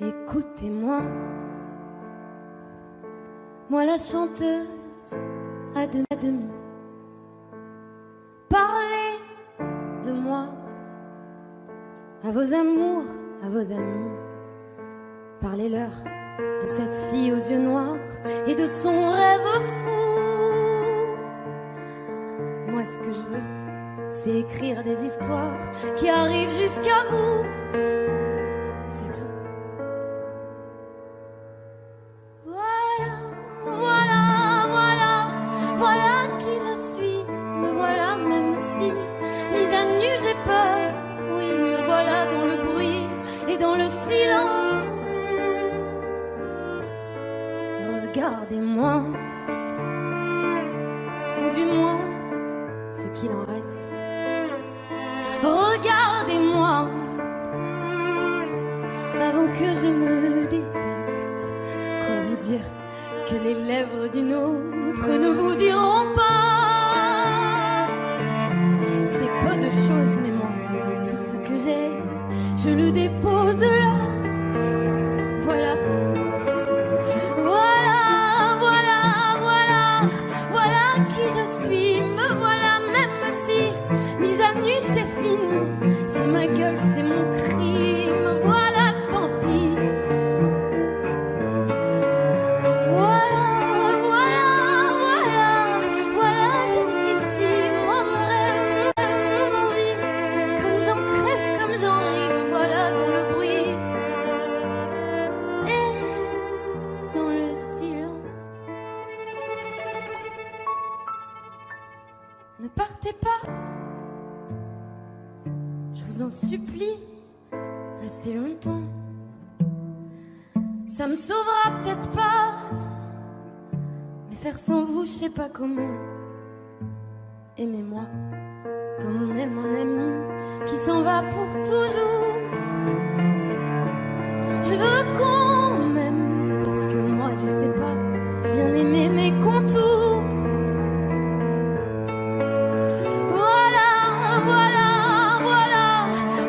Écoutez-moi, moi la chanteuse à demi. Parlez de moi à vos amours, à vos amis. Parlez-leur de cette fille aux yeux noirs et de son rêve fou. Moi ce que je veux, c'est écrire des histoires qui arrivent jusqu'à vous. C'est tout. Voilà qui je suis. Me voilà même si mise à nu j'ai peur. Oui, me voilà dans le bruit et dans le silence. Regardez-moi, ou du moins ce qu'il en reste. Regardez-moi avant que je me déteste. Quoi vous dire que les lèvres d'une autre ne vous diront pas. C'est peu de choses, mais moi, tout ce que j'ai, je le dépose là. Voilà. Voilà qui je suis. Me voilà même si mise à nu c'est fini. C'est ma gueule, c'est mon cri. Me voilà, tant pis. Voilà juste ici. Moi mon rêve, mon envie. Comme j'en crève, comme j'en ris. Me voilà dans le bruit et dans le silence. Ne partez pas, je vous en supplie, restez longtemps. Ça me sauvera peut-être pas, mais faire sans vous, je sais pas comment. Aimez-moi comme on aime un ami qui s'en va pour toujours. Je veux qu'on m'aime parce que moi je sais pas bien aimer mes contours.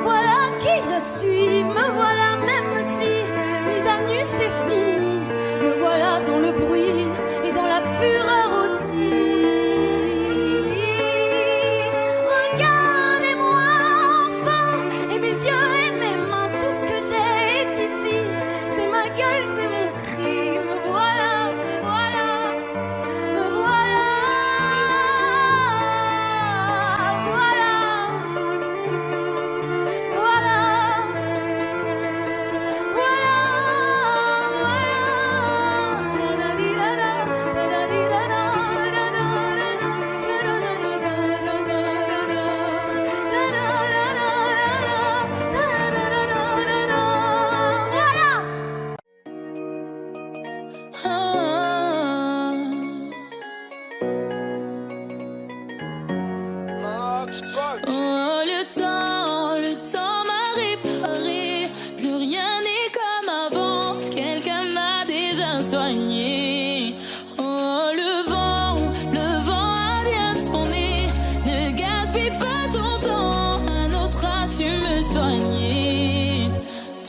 Voilà qui je suis. Me voilà même si mise à nu c'est fini. Me voilà dans le bruit et dans la fureur aussi. Regardez-moi enfin, et mes yeux et mes mains, tout ce que j'ai est ici. C'est ma gueule, c'est mon cri. Me voilà, me voilà, me voilà. Oh, le temps m'a réparé. Plus rien n'est comme avant. Quelqu'un m'a déjà soigné. Oh, le vent a bien tourné. Ne gaspille pas ton temps. Un autre a su me soigner.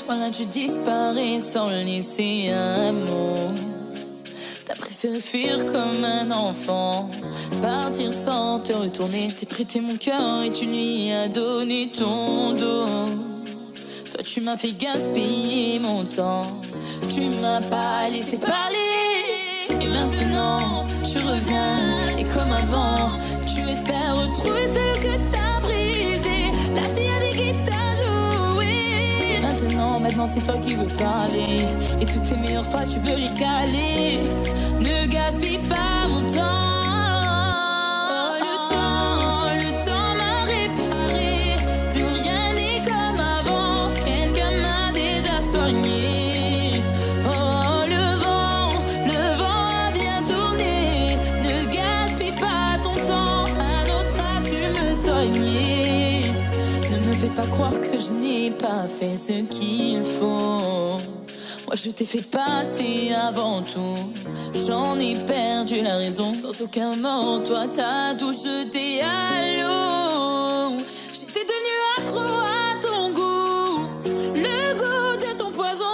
Toi là, tu disparais sans laisser un mot. T'as préféré fuir comme un enfant, partir sans te retourner. Je t'ai prêté mon cœur et tu lui as donné ton dos. Toi tu m'as fait gaspiller mon temps. Tu m'as pas laissé parler. Et maintenant tu reviens et comme avant tu espères retrouver celle que t'as brisée, la fille avec qui t'as joué. Maintenant c'est toi qui veux parler. Et toutes tes meilleures phrases tu veux les caler. Ne gaspille pas mon temps. Le temps m'a réparé. Plus rien n'est comme avant. Quelqu'un m'a déjà soigné. Oh, le vent a bien tourné. Ne gaspille pas ton temps. Un autre a su me soigner. Ne me fais pas croire que je n'ai pas fait ce qu'il faut. Moi je t'ai fait passer avant tout. J'en ai perdu la raison. Sans aucun mot, toi t'as tout jeté à l'eau. J'étais devenu accro à ton goût. Le goût de ton poison.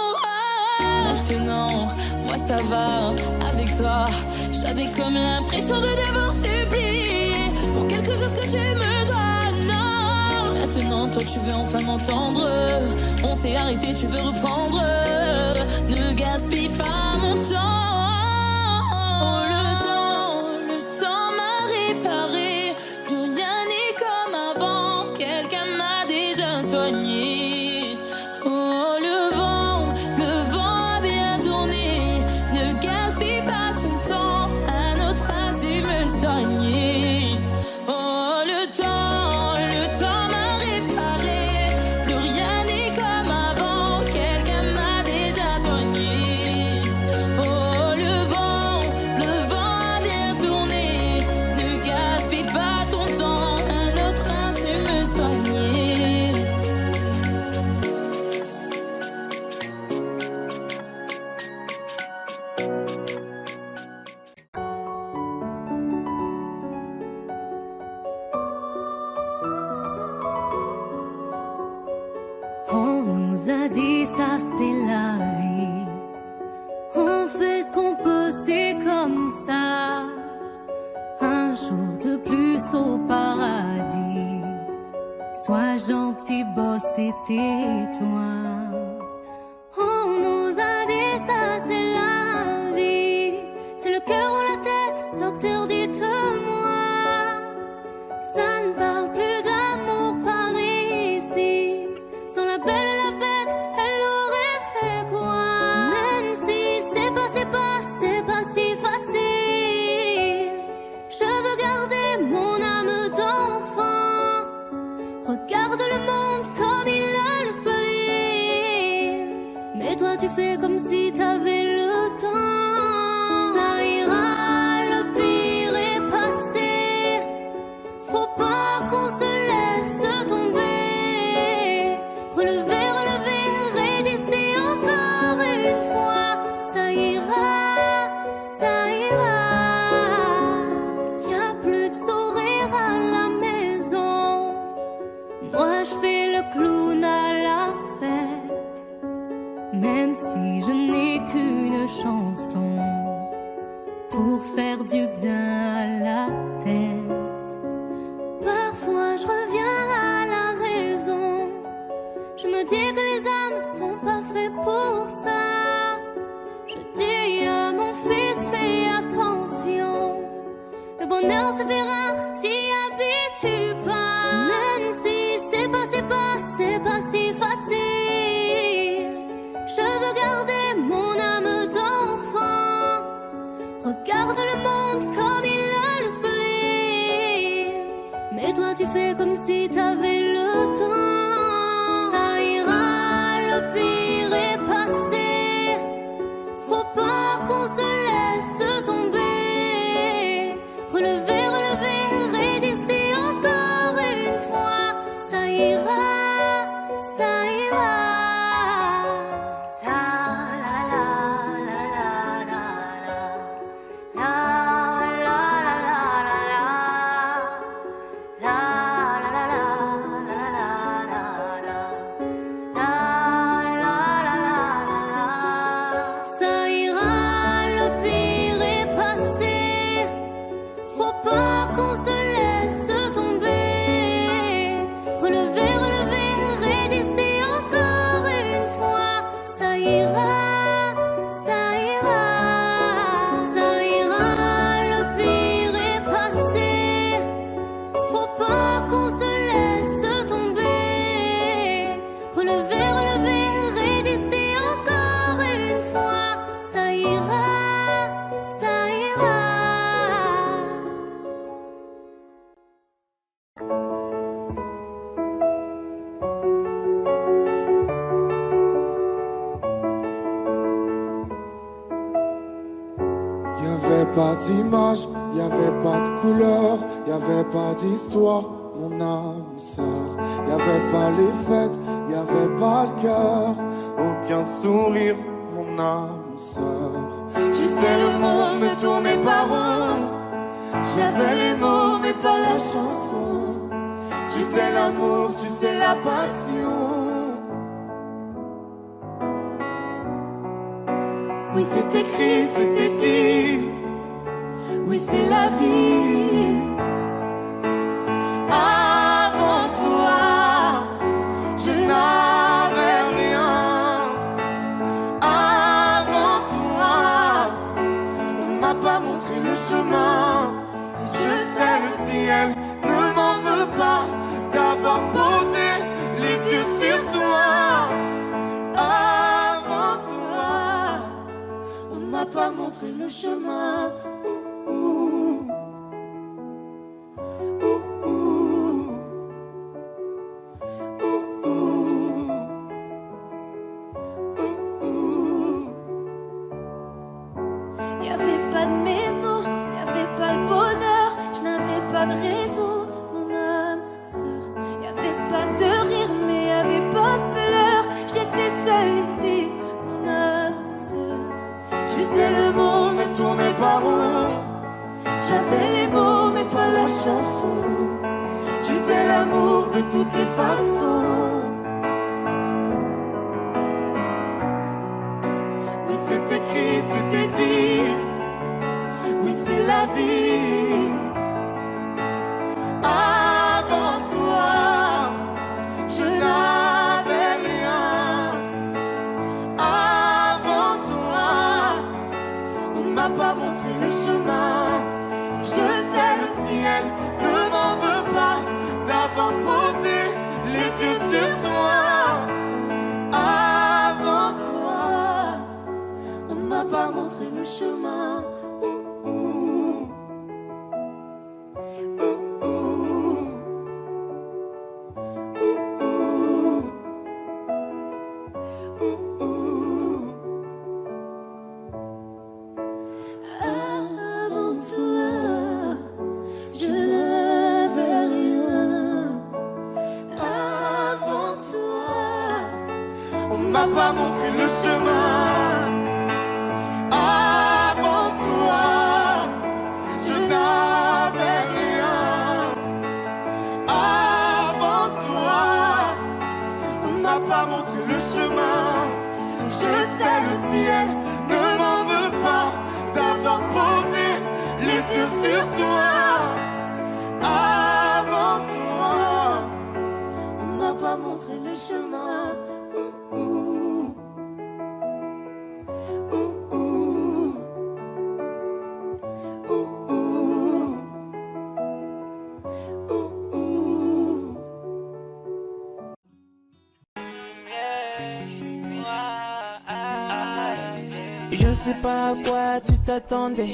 va avec toi. J'avais comme l'impression de devoir supplier pour quelque chose que tu me dois. Non, maintenant toi tu veux enfin m'entendre. On s'est arrêté, tu veux reprendre. Ne gaspille pas mon temps. Oh, le temps m'a réparé. Plus rien n'est comme avant. Quelqu'un m'a déjà soigné. Oh, le vent a bien tourné. Ne gaspille pas ton temps. À notre insu me soigner. Oh, le temps m'a réparé. Plus rien n'est comme avant. Quelqu'un m'a déjà soigné. Oh, le vent a bien tourné. Ne gaspille pas ton temps. À notre insu me soigner. On nous a dit ça c'est la vie. On fait ce qu'on peut, c'est comme ça. Un jour de plus au paradis. Sois gentil, boss, et tais-toi. On nous a dit ça c'est la vie. C'est le cœur ou la tête, docteur, dites-moi. Ça ne parle plus d'amour par ici. Sans la belle et la bête, elle aurait fait quoi? Même si c'est pas si facile. Je veux garder mon âme d'enfant. Regarde le monde comme il a le spleen. Mais toi tu fais comme si t'avais le temps. Ça ira, le pire est passé. Faut pas qu'on se laisse tomber. Relever, résister encore une fois. Ça ira, ça ira. Y'a plus de sourire à la maison. Moi je fais le clown à la fête. Même si je n'ai qu'une chanson pour faire du bien à la tête. Parfois je reviens à la raison. Je me dis que les âmes sont pas faites pour ça. Je dis à mon fils, fais attention. Le bonheur se fait rare, t'y habitues pas. Même si c'est pas si facile. Je veux garder mon âme d'enfant. Regarde le monde comme il a le spleen. Mais toi tu fais comme si t'avais le temps. Ça ira, le pire est passé. Faut pas qu'on se laisse tomber. Relever, résister encore une fois. Ça ira, ça ira. Ça ira, le pire est passé. Faut pas qu'on se laisse tomber. Relever, résister encore une fois. Ça ira, ça ira. Ça ira, le pire est passé. Faut pas qu'on se laisse tomber. Relever, résister encore une fois. Ça ira, ça ira. Y'avait pas d'image, y'avait pas de couleur, y'avait pas d'histoire, mon âme sœur. Y'avait pas les fêtes, y'avait pas le cœur, aucun sourire, mon âme sœur. Tu sais, le monde me tournait pas rond. J'avais les mots, mais pas la chanson. Tu sais l'amour, tu sais la passion. Oui, c'est écrit, c'était dit. Oui, c'est la vie. Avant toi, je n'avais rien. Avant toi, on m'a pas montré le chemin. Je sais, le ciel ne m'en veut pas d'avoir posé les yeux sur toi. Avant toi, on m'a pas montré le chemin. Y'avait pas de maison, y'avait pas le bonheur, je n'avais pas de réseau, mon âme sœur. Y'avait pas de rire, mais y'avait pas de pleurs, j'étais seule ici, mon âme sœur. Tu sais, le monde ne tournait pas rond. J'avais les mots, mais pas la chanson. Tu sais, l'amour de toutes les façons. Oui, c'est écrit, c'était dit. Oui, c'est la vie. Avant toi, je n'avais rien. Avant toi, on m'a pas montré le chemin. Je sais, le ciel ne m'en veut pas d'avoir posé les yeux sur toi. Avant toi, on m'a pas montré le chemin. Avant toi, je n'avais rien. Avant toi, on m'a pas montré le chemin. Avant toi, je n'avais rien. Avant toi, on m'a pas montré le chemin. Je sais, le ciel ne m'en veut pas d'avoir posé les yeux sur toi. Avant toi, on m'a pas montré le chemin. Je sais pas à quoi tu t'attendais.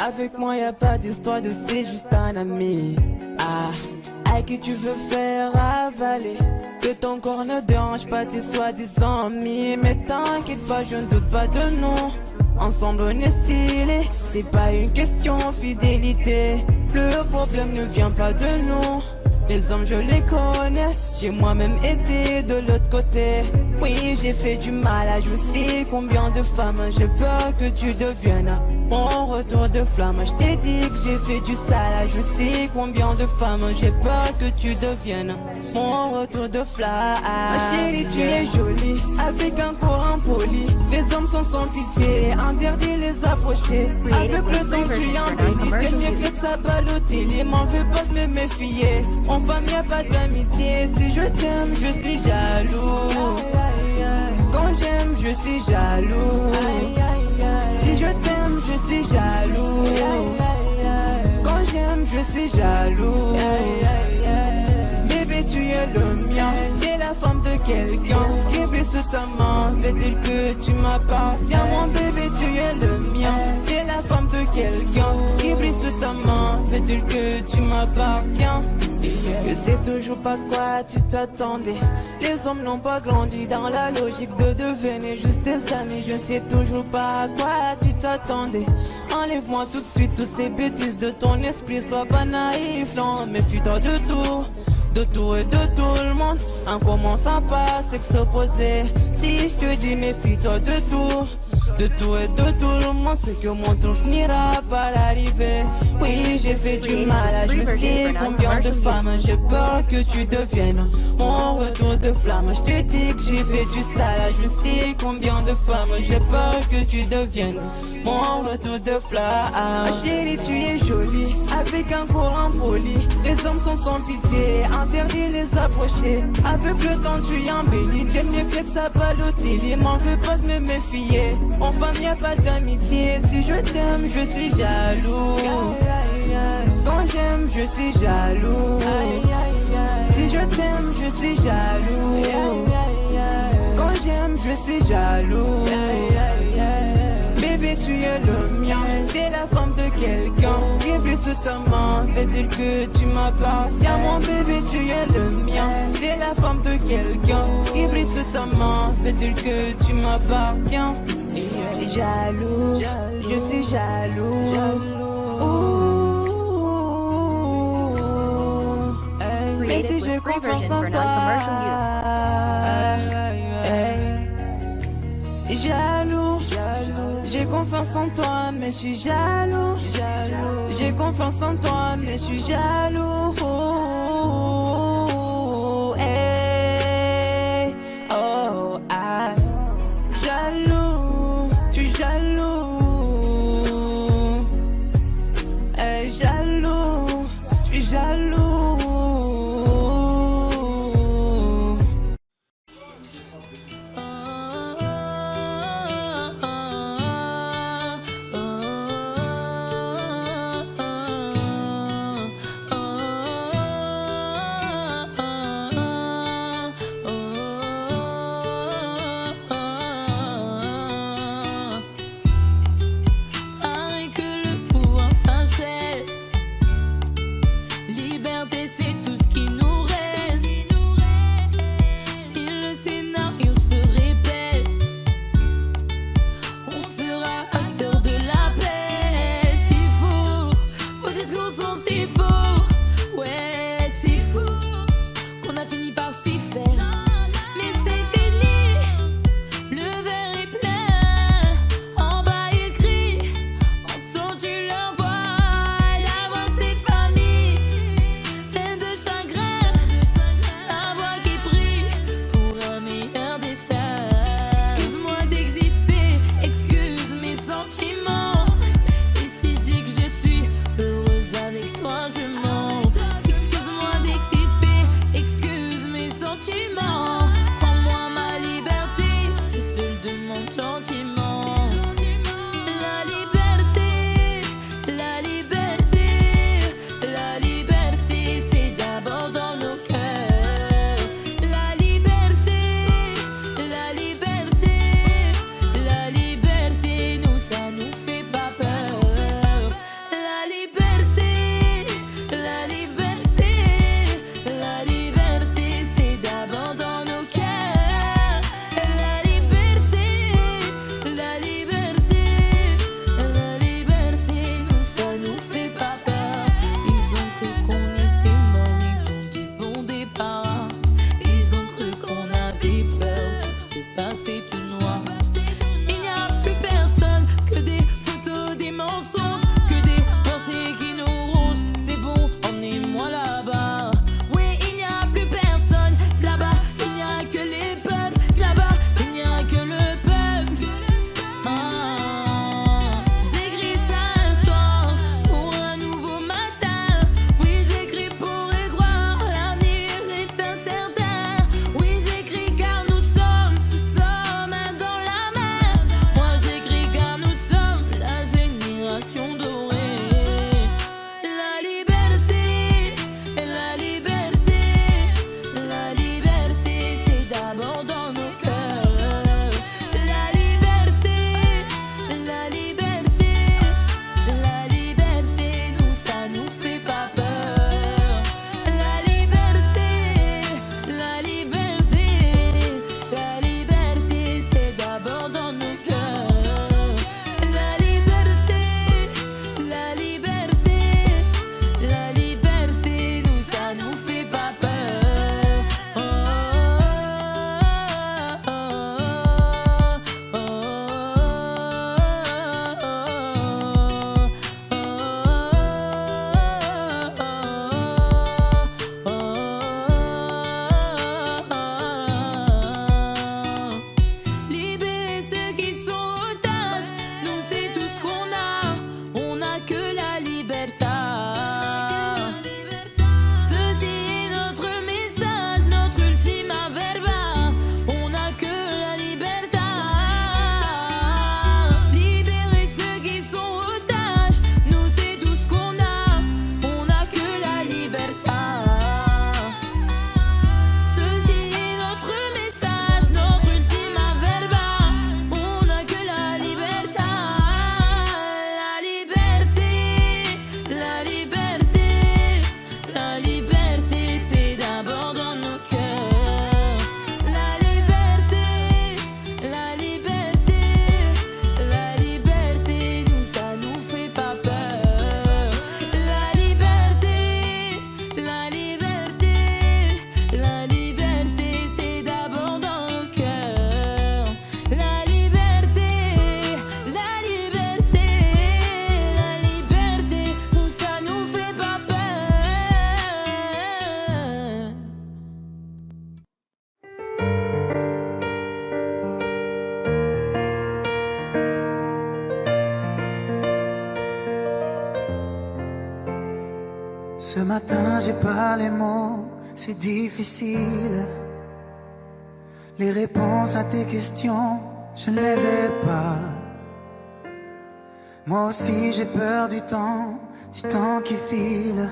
Avec moi y a pas d'histoire de c'est juste un ami. À qui tu veux faire avaler. Que ton corps ne dérange pas tes soi-disant amis. Mais t'inquiète pas, je ne doute pas de nous. Ensemble on est stylé. C'est pas une question fidélité. Le problème ne vient pas de nous. Les hommes je les connais. J'ai moi-même été de l'autre côté. Oui, j'ai fait du mal à je sais combien de femmes. J'ai peur que tu deviennes mon retour de flamme. Je t'ai dit que j'ai fait du sale. Je sais combien de femmes. J'ai peur que tu deviennes mon retour de flamme. Ma chérie, tu es jolie avec un corps impoli. Les hommes sont sans pitié, interdit les approcher. Avec le temps tu embellis. T'es mieux que ça Balotelli. M'en veux pas de me méfier. En femme y'a pas d'amitié. Si je t'aime, je suis jaloux. Quand j'aime, je suis jaloux. Si je t'aime, je suis jaloux. Quand j'aime, je suis jaloux. Bébé, tu es le mien. T'es la femme de quelqu'un. Ce qui est sous ta main, fait-il que tu m'appartiens? Mon bébé, tu es le mien. T'es la femme de quelqu'un. Ce qui brille sous ta main, fait-il que tu m'appartiens? Je sais toujours pas quoi tu t'attendais. Les hommes n'ont pas grandi dans la logique de devenir juste tes amis. Je sais toujours pas à quoi tu t'attendais. Enlève-moi tout de suite toutes ces bêtises de ton esprit. Sois pas naïf, non, méfie-toi de tout. De tout et de tout le monde. En commençant par sexe opposé. Si je te dis méfie-toi de tout. De tout et de tout le monde, c'est que mon tour finira par arriver. Oui, j'ai fait du mal à je sais combien de femmes. J'ai peur que tu deviennes mon retour de flamme. Je te dis que j'ai fait du sale à je sais combien de femmes. J'ai peur que tu deviennes mon retour de flamme. Chérie, tu es jolie, avec un courant poli. Les hommes sont sans pitié, interdit les approcher. Avec le temps tu embellis, t'es mieux que ça Balotelli. M'en veux pas de me méfier, en femme y a pas d'amitié. Si je t'aime, je suis jaloux. Quand j'aime, je suis jaloux. Si je t'aime, je suis jaloux. Quand j'aime, je suis jaloux. Bébé, tu es le mien, t'es la femme de quelqu'un. Ce qui est blessé sous ta main, fait-il que tu m'appartiens. Mon bébé, tu es le mien, t'es la femme de quelqu'un. Ce qui est blessé sous ta main, fait-il que tu m'appartiens. Jaloux, je suis jaloux. Même si je confiance en toi. Jaloux, j'ai confiance en toi, mais je suis jaloux. J'ai confiance en toi, mais je suis jaloux. Hey, oh, ah. Jaloux, je suis jaloux. Hey, jaloux, je suis jaloux. Ce matin j'ai pas les mots, c'est difficile. Les réponses à tes questions, je ne les ai pas. Moi aussi j'ai peur du temps qui file.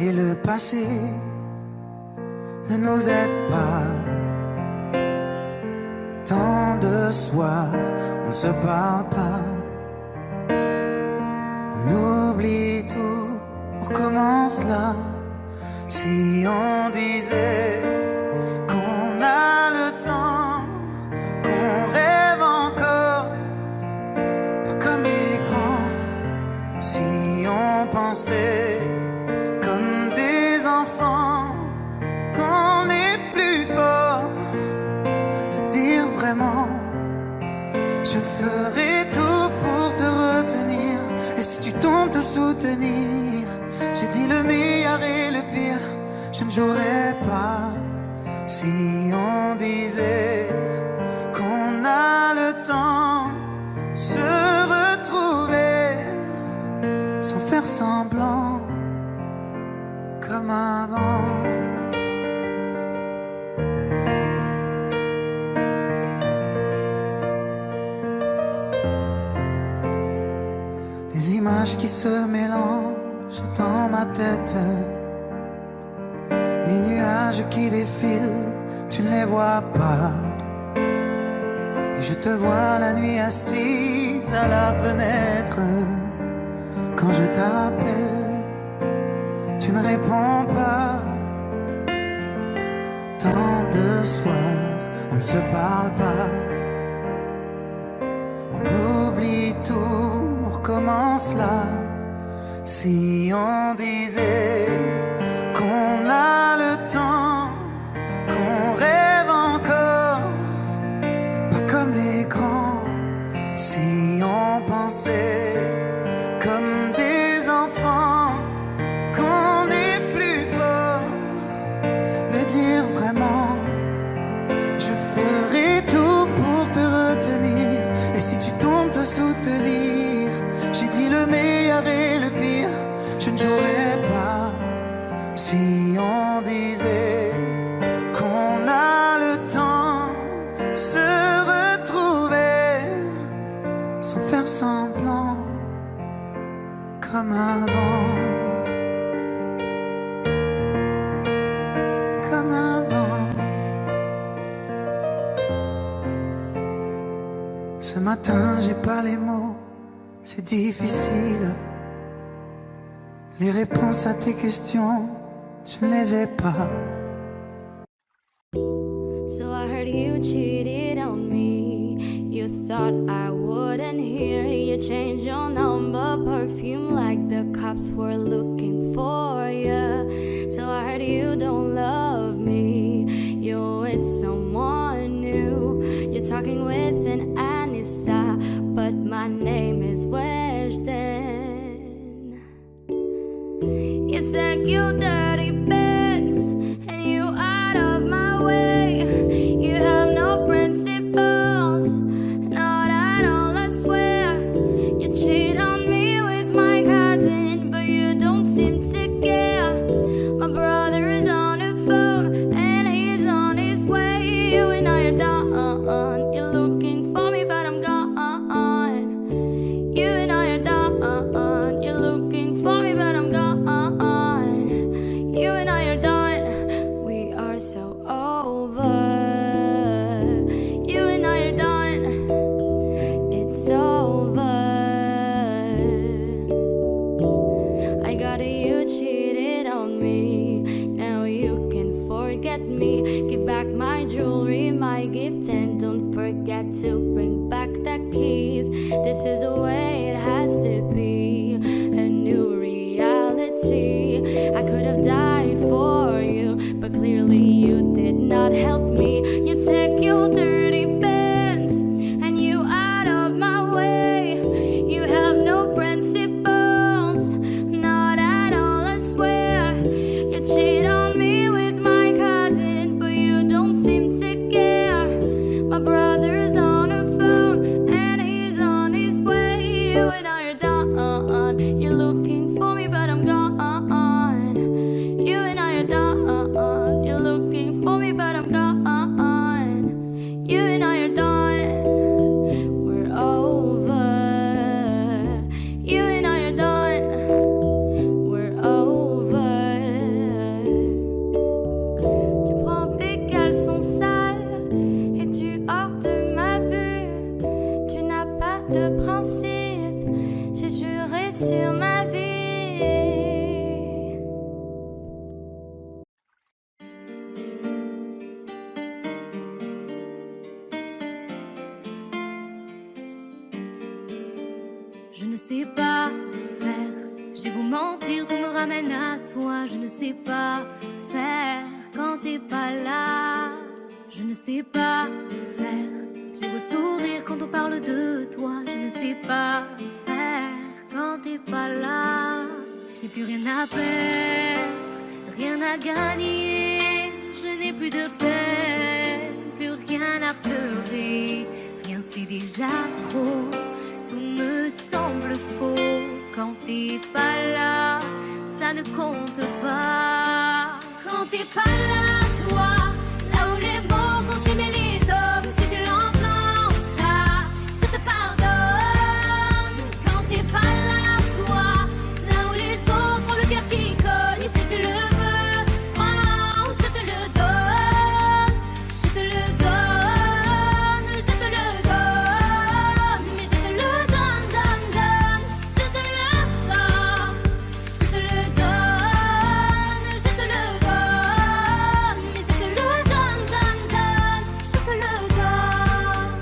Et le passé ne nous aide pas. Tant de soirs, on ne se parle pas. On oublie tout, on recommence là. Si on disait qu'on a le temps, qu'on rêve encore, pas comme les grands. Si on pensait comme des enfants, qu'on est plus fort, le dire vraiment. Je ferai tout pour te retenir. Et si tu tombes, te soutenir. J'ai dit le meilleur et le pire, je ne jouerai pas. Si on disait qu'on a le temps, se retrouver sans faire semblant, comme avant. Des images qui se mélangent dans ma tête. Les nuages qui défilent, tu ne les vois pas. Et je te vois la nuit assise à la fenêtre. Quand je t'appelle, tu ne réponds pas. Tant de soirs, on ne se parle pas. On oublie tout, on recommence là. Si on disait qu'on a le temps, qu'on rêve encore, pas comme les grands. Si on pensait comme des enfants, qu'on est plus fort, le dire vraiment. Je ferai tout pour te retenir. Et si tu tombes, te soutenir. J'ai dit le meilleur et le pire, je ne jouerai pas. Si on disait qu'on a le temps, se retrouver sans faire semblant, comme avant. Comme avant. Ce matin j'ai pas les mots, c'est difficile. Les réponses à tes questions, je ne les ai pas. So I heard you cheated on me. You thought I wouldn't hear. You changed your number, perfume like the cops were looking for you. So I heard you don't love me. You're with someone new. You're talking with an Anissa, but my name is Weshden. You take your dirty Benz and you out of my way. You have no principles, not at all, I swear. You cheat on me with my cousin, but you don't seem to care. My brother is on the phone and he's on his way. You and I are done. You're looking for me, but I'm gone. You and I are done. You're looking for me, but I'm gone. You and I are done. We are so over. You and I are done. It's over. I got it, you cheated on me. Now you can forget me. Give back my jewelry, my gift, and don't forget to bring back the keys. This is the way it has to be. A new reality. I could have died for you, but clearly you did not help me. You take your dirty Benz and you out of my way. You have no principles, not at all, I swear. You cheat on me with my cousin, but you don't seem to care. My brother's on a sais pas faire. J'ai beau mentir, tout me ramène à toi. Je ne sais pas faire quand t'es pas là. Je ne sais pas faire. J'ai beau sourire quand on parle de toi. Je ne sais pas faire quand t'es pas là. Je n'ai plus rien à perdre, rien à gagner. Je n'ai plus de peine, plus rien à pleurer. Rien c'est déjà trop, tout me semble faux. Quand t'es pas là, ça ne compte pas. Quand t'es pas là, toi, là où les mots vont s'aimer les hommes. Si tu l'entends, ça, je te pardonne. Quand t'es pas là, toi, là où les autres ont le cœur qui cogne. Si tu le veux, prends, je te le donne. Je te le donne, je te le donne. Mais je te le donne, donne, donne. Je te le donne, je te le donne. Je te le donne, mais je te le donne, donne, donne. Je te le donne.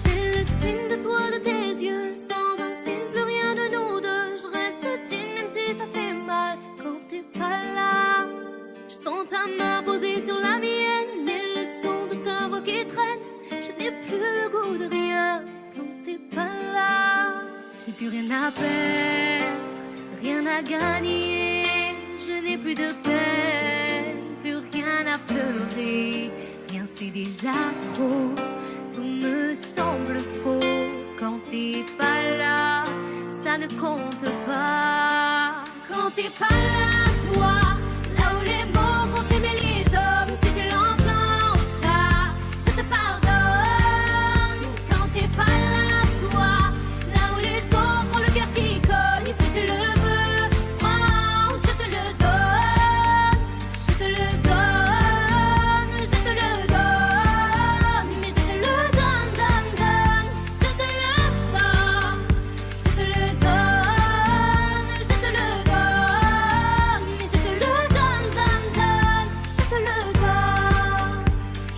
J'ai le spleen de toi, de tes yeux. Sans un signe, plus rien de nous deux. Je reste digne même si ça fait mal. Quand t'es pas là, je sens ta main posée sur la mienne. Et le son de ta voix qui traîne. Je n'ai plus le goût de rien. Quand t'es pas là, j'ai plus rien à perdre, rien à gagner. Je n'ai plus de peine, plus rien à pleurer. Rien c'est déjà trop, tout me semble faux. Quand t'es pas là, ça ne compte pas. Quand t'es pas là, toi, là où les mots vont s'aimer les hommes. Si tu l'entends, ça, je te pardonne. Quand t'es pas là, toi, là où les autres ont le cœur qui cogne. Si tu le veux, prends, je te le donne. Je te le donne, je te le donne. Mais je te le donne, donne, donne. Je te le donne, je te le donne. Je te le donne, mais je te le donne, donne, donne. Je te le donne.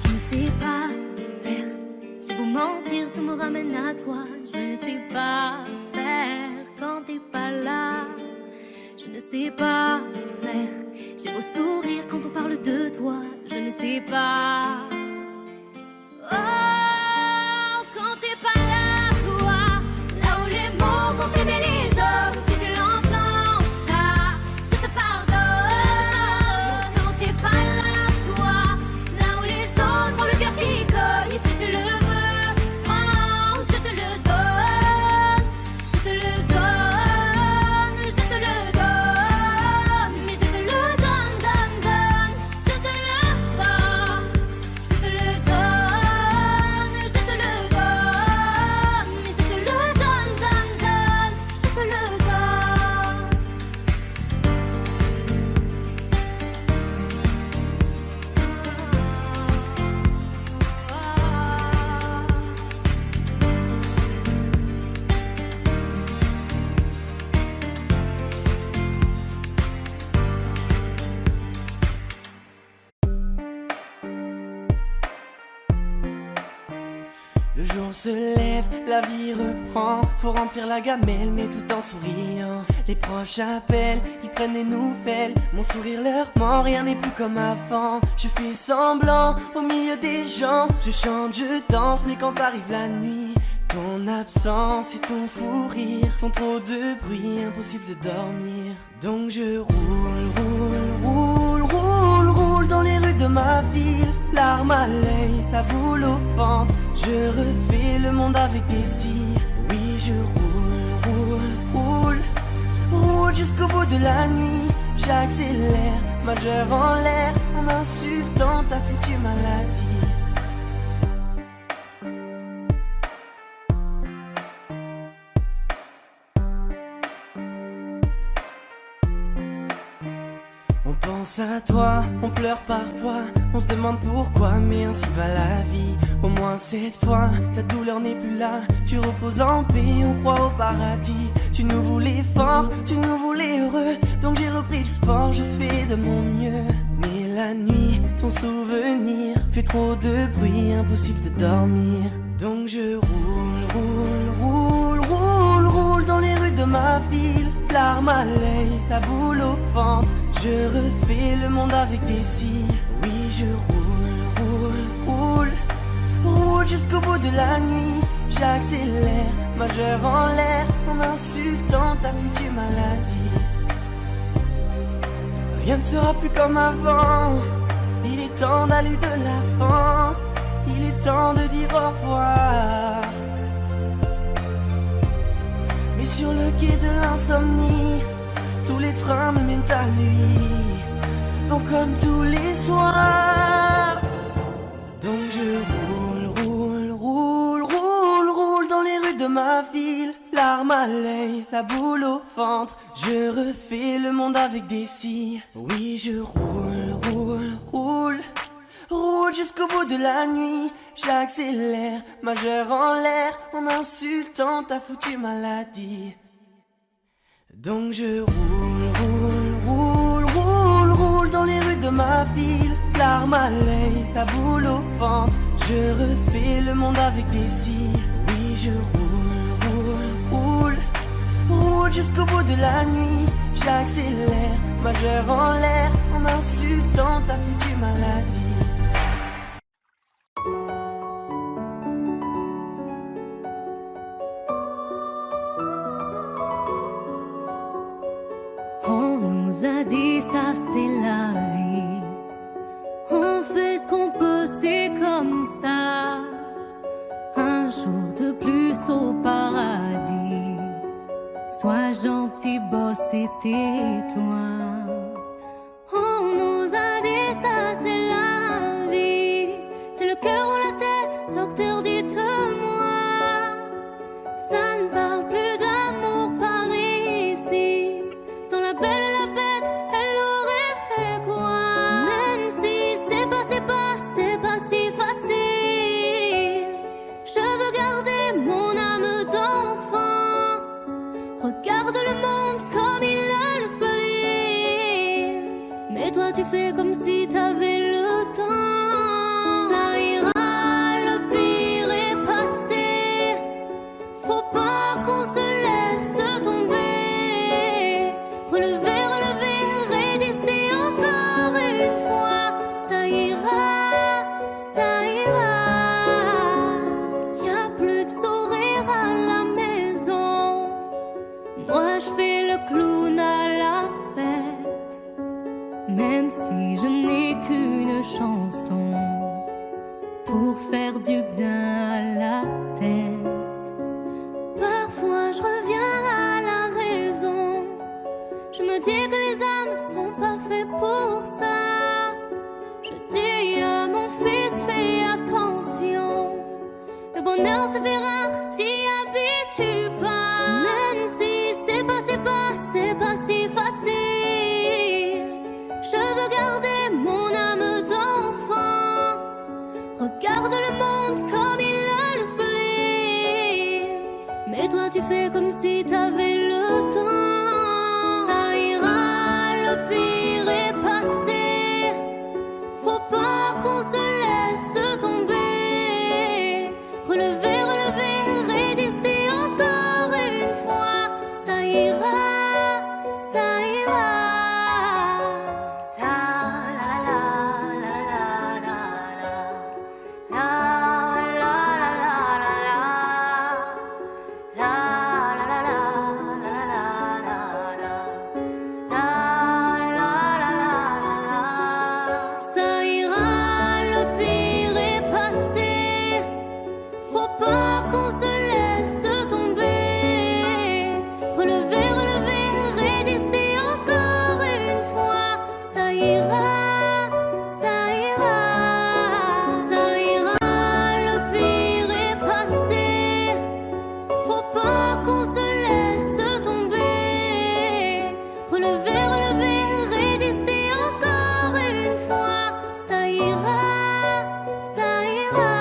Je ne sais pas faire. J'ai beau mentir, tout me ramène à toi. Je ne sais pas faire quand t'es pas là. Je ne sais pas faire. J'ai beau sourire quand on parle de toi. Je ne sais pas. Oh, quand t'es pas là, toi, là où les mots vont s'aimer les hommes. Si tu l'entends, ça, je te pardonne. Quand t'es pas là, toi, là où les autres ont le cœur qui cogne. Si tu le veux, prends, je te le donne. Je te le donne, je te le donne. Mais je te le donne, donne, donne. Je te le donne, je te le donne. Je te le donne, mais je te le donne, donne, donne. Je te le donne. Le jour se lève, la vie reprend. Faut remplir la gamelle, mais tout en souriant. Les proches appellent, ils prennent des nouvelles. Mon sourire leur ment, rien n'est plus comme avant. Je fais semblant au milieu des gens. Je chante, je danse, mais quand arrive la nuit, ton absence et ton fou rire font trop de bruit, impossible de dormir. Donc je roule dans les rues de ma ville. Larmes à l'œil, la boule au ventre. Je refais le monde avec des cils. Oui, je roule jusqu'au bout de la nuit. J'accélère, majeur en l'air, en insultant ta foutue maladie. On pense à toi, on pleure parfois, on se demande pourquoi, mais ainsi va la vie. Au moins cette fois, ta douleur n'est plus là, tu reposes en paix, on croit au paradis. Tu nous voulais fort, tu nous voulais heureux, donc j'ai repris le sport, je fais de mon mieux. Mais la nuit, ton souvenir fait trop de bruit, impossible de dormir. Donc je roule dans les rues de de ma ville, larmes à l'œil, la boule au ventre. Je refais le monde avec des cils. Oui, je roule jusqu'au bout de la nuit. J'accélère, majeur en l'air, en insultant ta future maladie. Rien ne sera plus comme avant. Il est temps d'aller de l'avant. Il est temps de dire au revoir. Mais sur le quai de l'insomnie, tous les trains me mènent à lui. Donc comme tous les soirs. Donc je roule dans les rues de ma ville. Larmes à l'œil, la boule au ventre. Je refais le monde avec des scies. Oui, je roule jusqu'au bout de la nuit. J'accélère, majeur en l'air, en insultant ta foutue maladie. Donc je roule dans les rues de ma ville. Larmes à l'œil, la boule au ventre. Je refais le monde avec des scies. Oui, je roule jusqu'au bout de la nuit. J'accélère, majeur en l'air, en insultant ta foutue maladie. On nous a dit ça c'est la vie. On fait ce qu'on peut, c'est comme ça. Un jour de plus au paradis. Sois gentil, boss, et tais-toi. On nous a dit ça c'est la vie. C'est le cœur ou la tête, docteur, dites-moi. Ça ne parle plus d'amour par ici. Sans la belle et la bête, elle aurait fait quoi? Même si c'est pas si facile. Je veux garder mon âme d'enfant. Regarde le monde comme il a le spleen. Mais toi tu fais comme si t'avais le temps. Ça ira, le pire est passé. Faut pas qu'on se laisse tomber. Relever, résister encore une fois. Ça ira, ça ira. Y'a plus de sourire à la maison. Moi je fais le clown à la fête. Même si je n'ai qu'une chanson pour faire du bien à la tête. Parfois je reviens à la raison. Je me dis que les âmes sont pas faites pour ça. Je dis à mon fils, fais attention. Le bonheur se fait rare, t'y habitues pas. Même si c'est pas si facile. Je veux garder mon âme d'enfant. Regarde le monde comme il a le spleen. Mais toi tu fais comme si t'avais le temps. Ça ira, le pire est passé. Faut pas qu'on se laisse tomber. Relever, résister encore une fois. Ça ira, ça ira. Ça ira, le pire est passé. Faut pas qu'on se laisse tomber. Relever, résister encore une fois. Ça ira, ça ira. Ça ira, le pire est passé. Faut pas qu'on se laisse tomber. Relever, résister encore une fois. Ça ira, ça ira.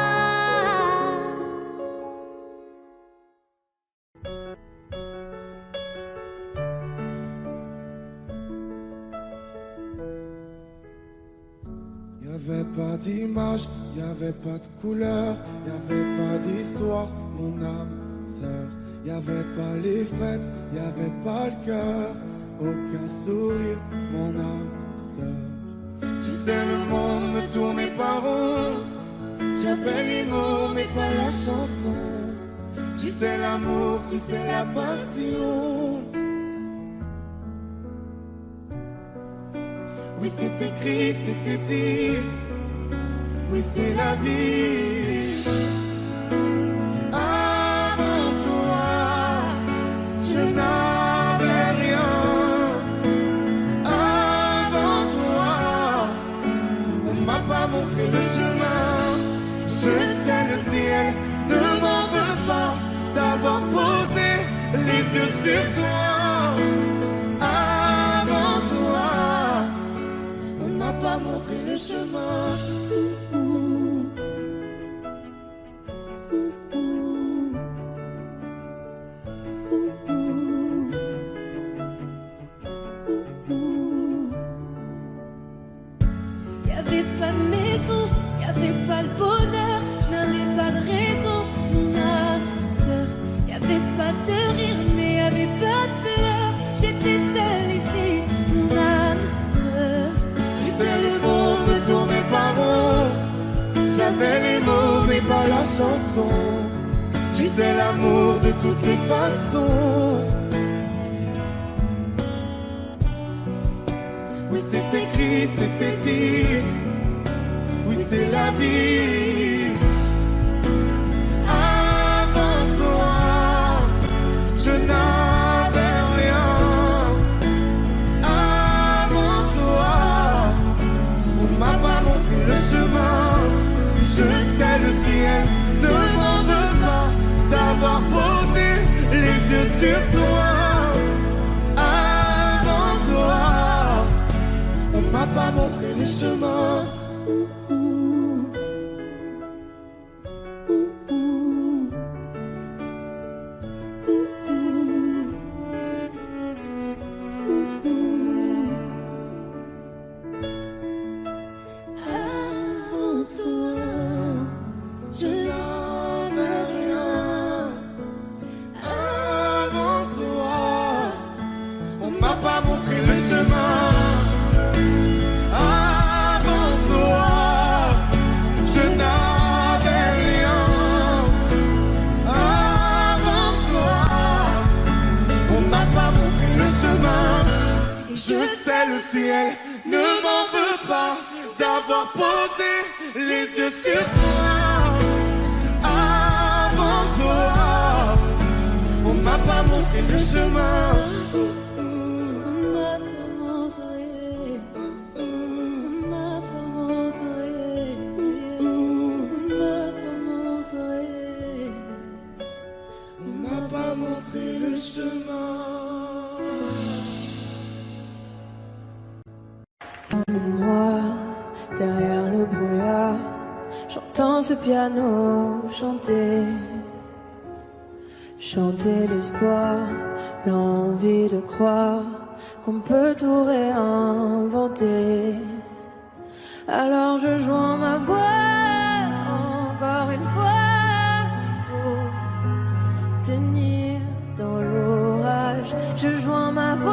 Y'avait pas d'image, y'avait pas de couleur, y'avait pas d'histoire, mon âme sœur. y avait pas les fêtes, y avait pas le cœur, aucun sourire, mon âme sœur. Tu sais, le monde ne tournait pas rond, j'avais les mots mais pas la chanson. Tu sais l'amour, tu sais la passion. Oui, c'est écrit, c'était dit. Oui, c'est la vie. Avant toi, je n'avais rien. Avant toi, on m'a pas montré le chemin. Je sais, le ciel ne m'en veut pas d'avoir posé les yeux sur toi. Avant toi, on m'a pas montré le chemin. Y'avait pas de maison, y'avait pas le bonheur, je n'avais pas de raison, mon âme sœur. Y'avait pas de rire, mais y'avait pas de pleurs. J'étais seule ici, mon âme sœur. Tu sais, le monde ne tournait pas rond, j'avais les mots mais pas la chanson. Tu sais, l'amour de toutes les façons. Oui, c'est écrit, c'était dit. Oui, c'est la vie. Avant toi, je n'avais rien. Avant toi, on m'a pas montré le chemin. Je sais, le ciel ne m'en veut pas d'avoir posé les yeux sur toi. Avant toi, on m'a pas montré le chemin. Avant toi, je N'avais rien. Avant toi, on m'a pas montré le chemin. Avant toi, je n'avais rien. Avant toi, on m'a pas montré le chemin. Je sais, le ciel ne m'en veut pas d'avoir posé les yeux sur toi. Avant toi, on m'a pas montré le chemin. on m'a pas montré, on m'a pas montré, on m'a pas montré, On m'a pas montré le chemin. Dans le noir, derrière le brouillard, j'entends ce piano chanter. Chanter l'espoir, l'envie de croire qu'on peut tout réinventer. Alors je joins ma voix encore une fois pour tenir dans l'orage. Je joins ma voix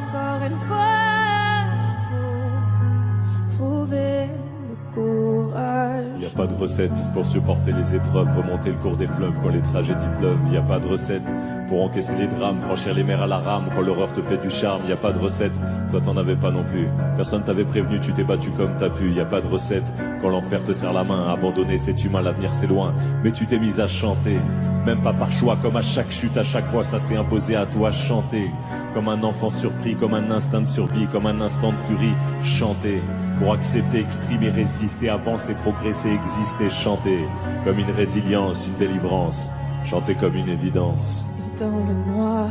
encore une fois pour trouver le courage. Y a pas de recette pour supporter les épreuves, remonter le cours des fleuves quand les tragédies pleuvent. Y a pas de recette pour encaisser les drames, franchir les mers à la rame quand l'horreur te fait du charme. Y a pas de recette, toi t'en avais pas non plus. Personne t'avait prévenu, tu t'es battu comme t'as pu. Y a pas de recette quand l'enfer te serre la main. Abandonné, c'est humain, l'avenir c'est loin. Mais tu t'es mise à chanter, même pas par choix, comme à chaque chute, à chaque fois ça s'est imposé à toi. Chanter comme un enfant surpris, comme un instinct de survie, comme un instant de furie. Chanter pour accepter, exprimer, résister, avancer, progresser, exister. Chanter comme une résilience, une délivrance. Chanter comme une évidence. Dans le noir,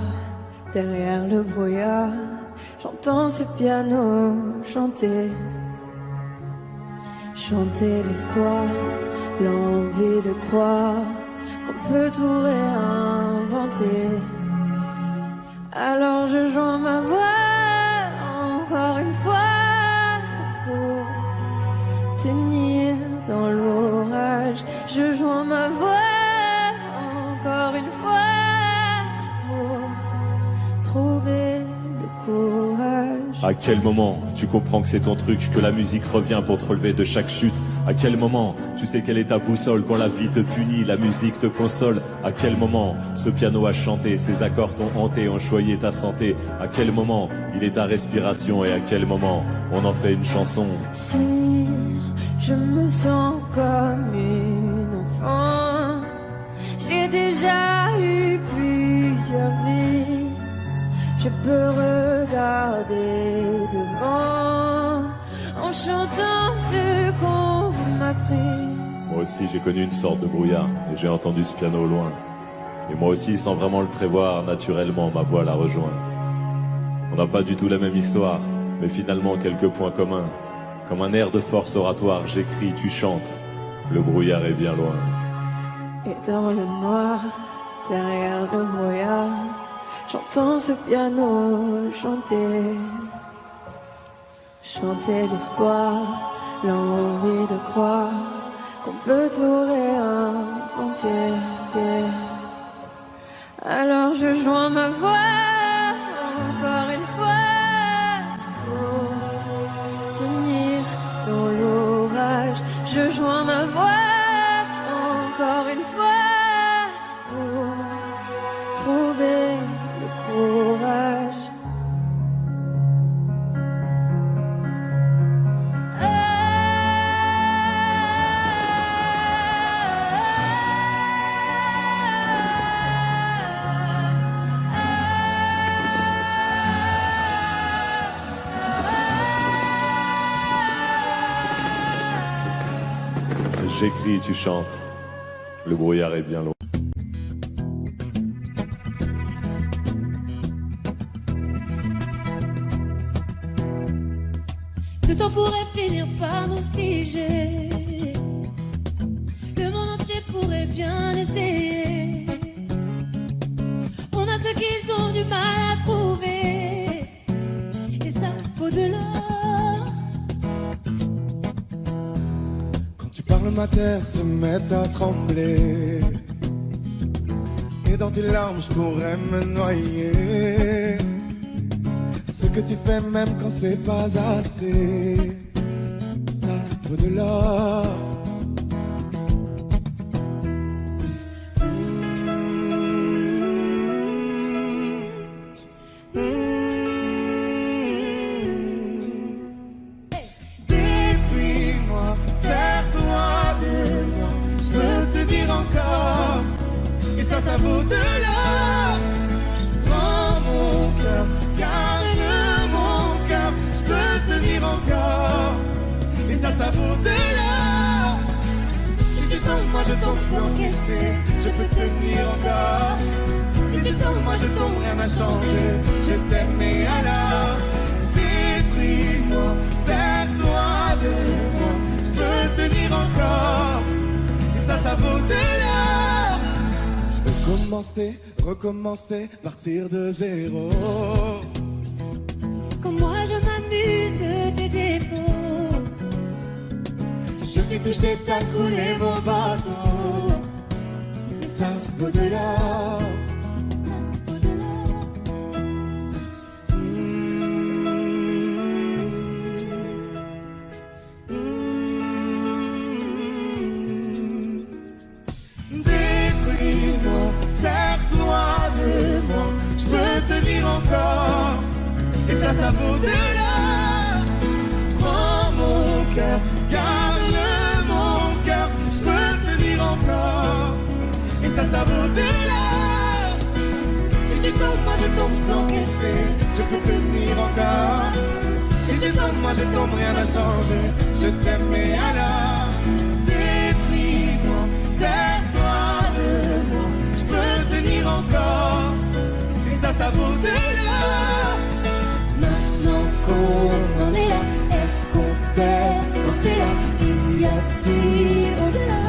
derrière le brouillard, j'entends ce piano chanter. Chanter l'espoir, l'envie de croire qu'on peut tout réinventer. Alors je joins ma voix encore une fois pour dans l'orage. Je joins ma voix encore une fois À quel moment tu comprends que c'est ton truc, que la musique revient pour te relever de chaque chute? À quel moment tu sais quelle est ta boussole quand la vie te punit, la musique te console? À quel moment ce piano a chanté, ses accords t'ont hanté, ont choyé ta santé? À quel moment il est ta respiration et à quel moment on en fait une chanson? Si je me sens comme une enfant, j'ai déjà eu plusieurs vies. Je peux regarder devant en chantant ce qu'on m'a pris. Moi aussi j'ai connu une sorte de brouillard et j'ai entendu ce piano au loin. Et moi aussi, sans vraiment le prévoir, naturellement ma voix la rejoint. On n'a pas du tout la même histoire, mais finalement quelques points communs. Comme un air de force oratoire, j'écris, tu chantes. Le brouillard est bien loin. Et dans le noir, derrière le brouillard, j'entends ce piano chanter. Chanter l'espoir, l'envie de croire qu'on peut tout réinventer. Alors je joins ma voix encore une fois pour tenir dans l'orage. Je joins ma voix encore une fois pour trouver le courage. J'écris, tu chantes. Le brouillard est bien loin. Le temps pourrait finir par nous figer. Le monde entier pourrait bien essayer. On a ceux qui ont du mal à trouver. Et ça vaut de l'or. Quand tu parles, ma terre se met à trembler. Et dans tes larmes, je pourrais me noyer. Ce que tu fais même quand c'est pas assez, ça vaut de l'or. Détruis-moi, serre-toi de moi, je peux te dire encore, et ça vaut de l'or. Prends mon cœur, encore, et ça vaut de l'or. Si tu tombes, moi je tombe, je peux encaisser, je peux tenir encore. Si tu tombes, moi je tombe, rien n'a changé, je t'aime et alors détruis-moi, serre-toi de moi, je peux tenir encore, et ça vaut de l'or. Je veux commencer, recommencer, partir de zéro. Comme moi je m'amuse de tes défauts. Je suis touché, t'as coulé mon bateau. Ça vaut de l'or. Détruis-moi, serre-toi de moi, je peux tenir encore. Et ça vaut de l'or. Prends mon cœur, garde mon cœur, je peux tenir encore. Et ça vaut de l'or. Si tu tombes, moi je tombe, je peux encaisser, je peux tenir encore. Si tu tombes, moi je tombe, rien n'a changé, je t'aime et alors détruis-moi, serre-toi de moi, je peux tenir encore. Et ça vaut de l'or. Maintenant qu'on en est là, est-ce qu'on sait quand c'est là? Y a-t-il au-delà?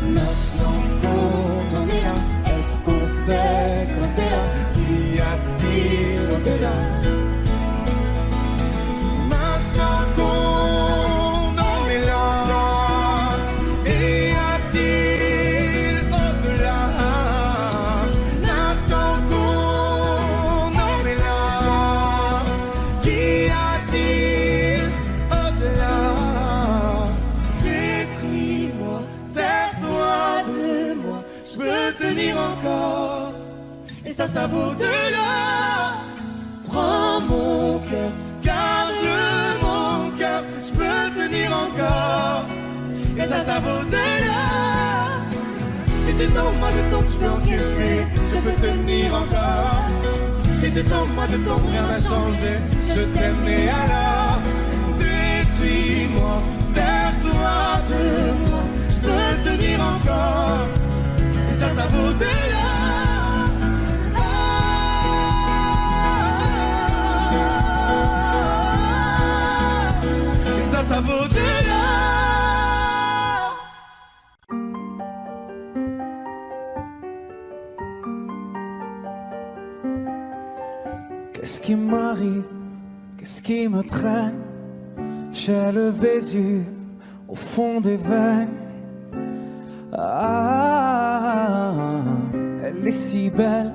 Maintenant qu'on en est là, est-ce qu'on sait quand c'est là? Y a-t-il au-delà? Maintenant qu'on en est là, y a-t-il au-delà? Maintenant qu'on en est là. ça vaut de l'or. Prends mon cœur, garde mon cœur, je peux tenir encore. Et ça vaut de l'or. Si tu tombes, moi je tombe, je peux encaisser, je peux tenir encore. Si tu tombes, moi je tombe, rien n'a changé, je t'aime et alors détruis-moi, serre-toi de moi, je peux tenir encore. Et ça vaut de l'or. Et ça vaut de l'or. Qu'est-ce qui m'arrive? Qu'est-ce qui me traîne? J'ai le Vésuve au fond des veines. Ah, elle est si belle,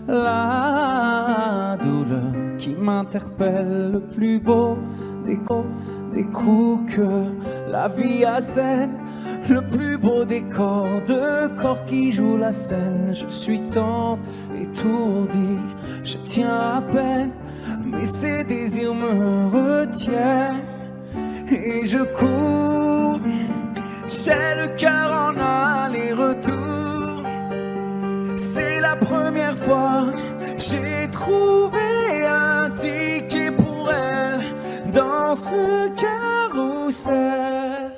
la douleur qui m'interpelle. Le plus beau des coups que la vie assène. Le plus beau des corps, de corps qui jouent la scène. Je suis tant étourdi, je tiens à peine, mais ces désirs me retiennent. Et je cours, j'ai le cœur en aller-retour. C'est la première fois, j'ai trouvé un ticket pour elle dans ce carrousel.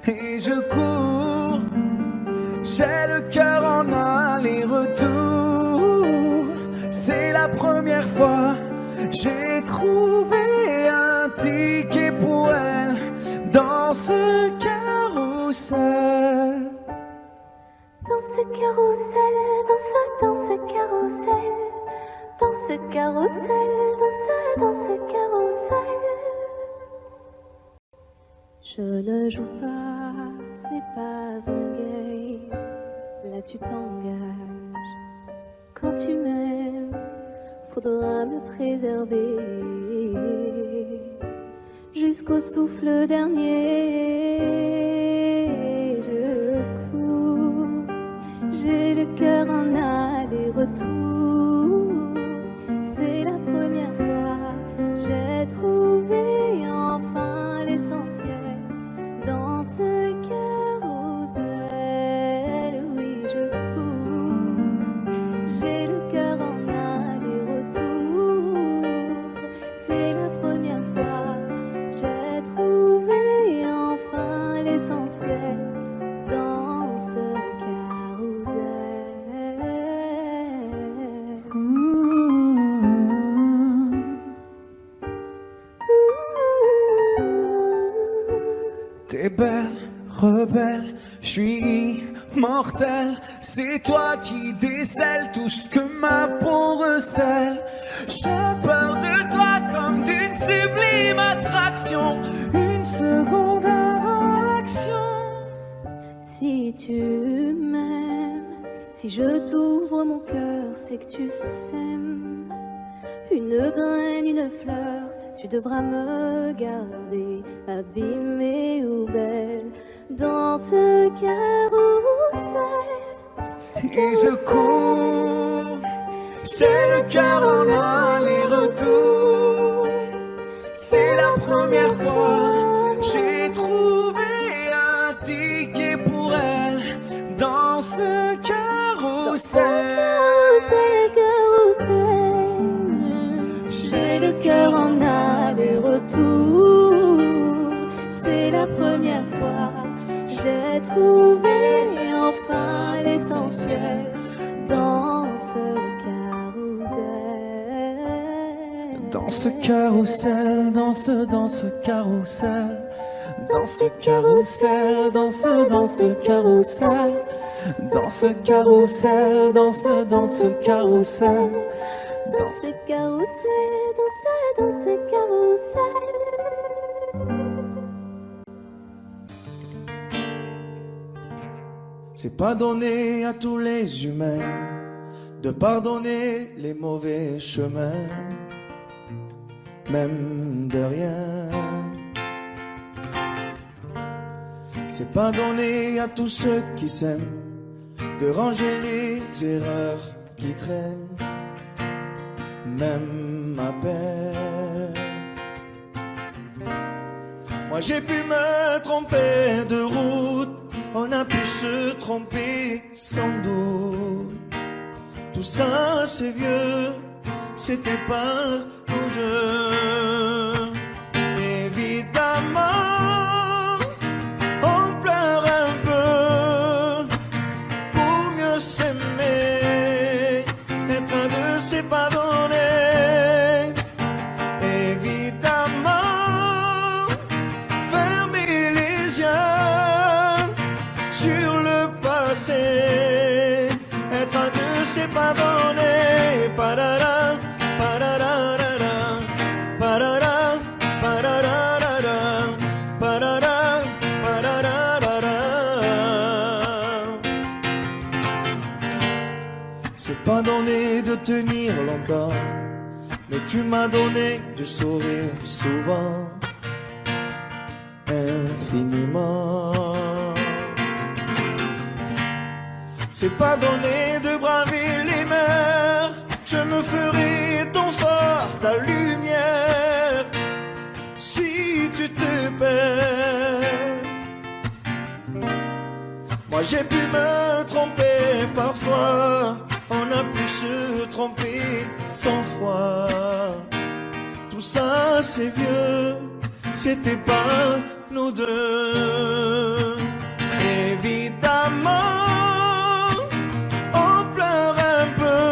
Et je cours, j'ai le cœur en aller-retour. C'est la première fois, j'ai trouvé un ticket pour elle dans ce carrousel. Dans ce carrousel, dans ce carrousel, dans ce carrousel, dans ce carrousel. Je ne joue pas, ce n'est pas un game. Là tu t'engages. Quand tu m'aimes, faudra me préserver jusqu'au souffle dernier. Je cours, j'ai le cœur en aller-retour. C'est la première fois, j'ai trouvé enfin l'essentiel. Dans ce carrousel, oui je cours, j'ai le cœur en aller-retour. C'est la première fois, j'ai trouvé enfin l'essentiel. Dans ce carrousel. T'es belle, rebelle, je suis immortel. C'est toi qui décèles tout ce que ma peau recèle. J'ai peur de toi comme d'une sublime attraction. Une seconde avant l'action. Si tu m'aimes, si je t'ouvre mon cœur, c'est que tu sèmes une graine, une fleur. Tu devras me garder abîmée ou belle dans ce carrousel. Et je cours, j'ai le cœur en aller-retour. C'est la première fois, j'ai trouvé un ticket pour elle dans ce carrousel. J'ai le cœur en aller-retour. C'est la première fois, j'ai trouvé enfin l'essentiel dans ce carrousel. Dans ce carrousel, dans ce carrousel. Dans ce carrousel, dans ce carrousel. Dans ce carrousel, dans ce carrousel. Dans ce carrousel, dans ce carrousel. C'est pas donné à tous les humains de pardonner les mauvais chemins, même de rien. C'est pas donné à tous ceux qui s'aiment de ranger les erreurs qui traînent même ma peine. Moi j'ai pu me tromper de route, on a pu se tromper sans doute. Tout ça c'est vieux, c'était pas nous deux. Évidemment on pleure un peu pour mieux s'aimer, être un deux c'est pas donné. Évidemment fermer les yeux sur le passé, être un deux c'est pas donné. Parara, pararara, parara, pararara, parara, pararara. C'est pas donné de tenir longtemps, mais tu m'as donné du sourire souvent, infiniment. C'est pas donné de braver les mers, je me ferai ton phare, ta lumière, si tu te perds. Moi j'ai pu me tromper parfois, on a pu se tromper 100 fois. Tout ça c'est vieux, c'était pas nous deux. Évidemment on pleure un peu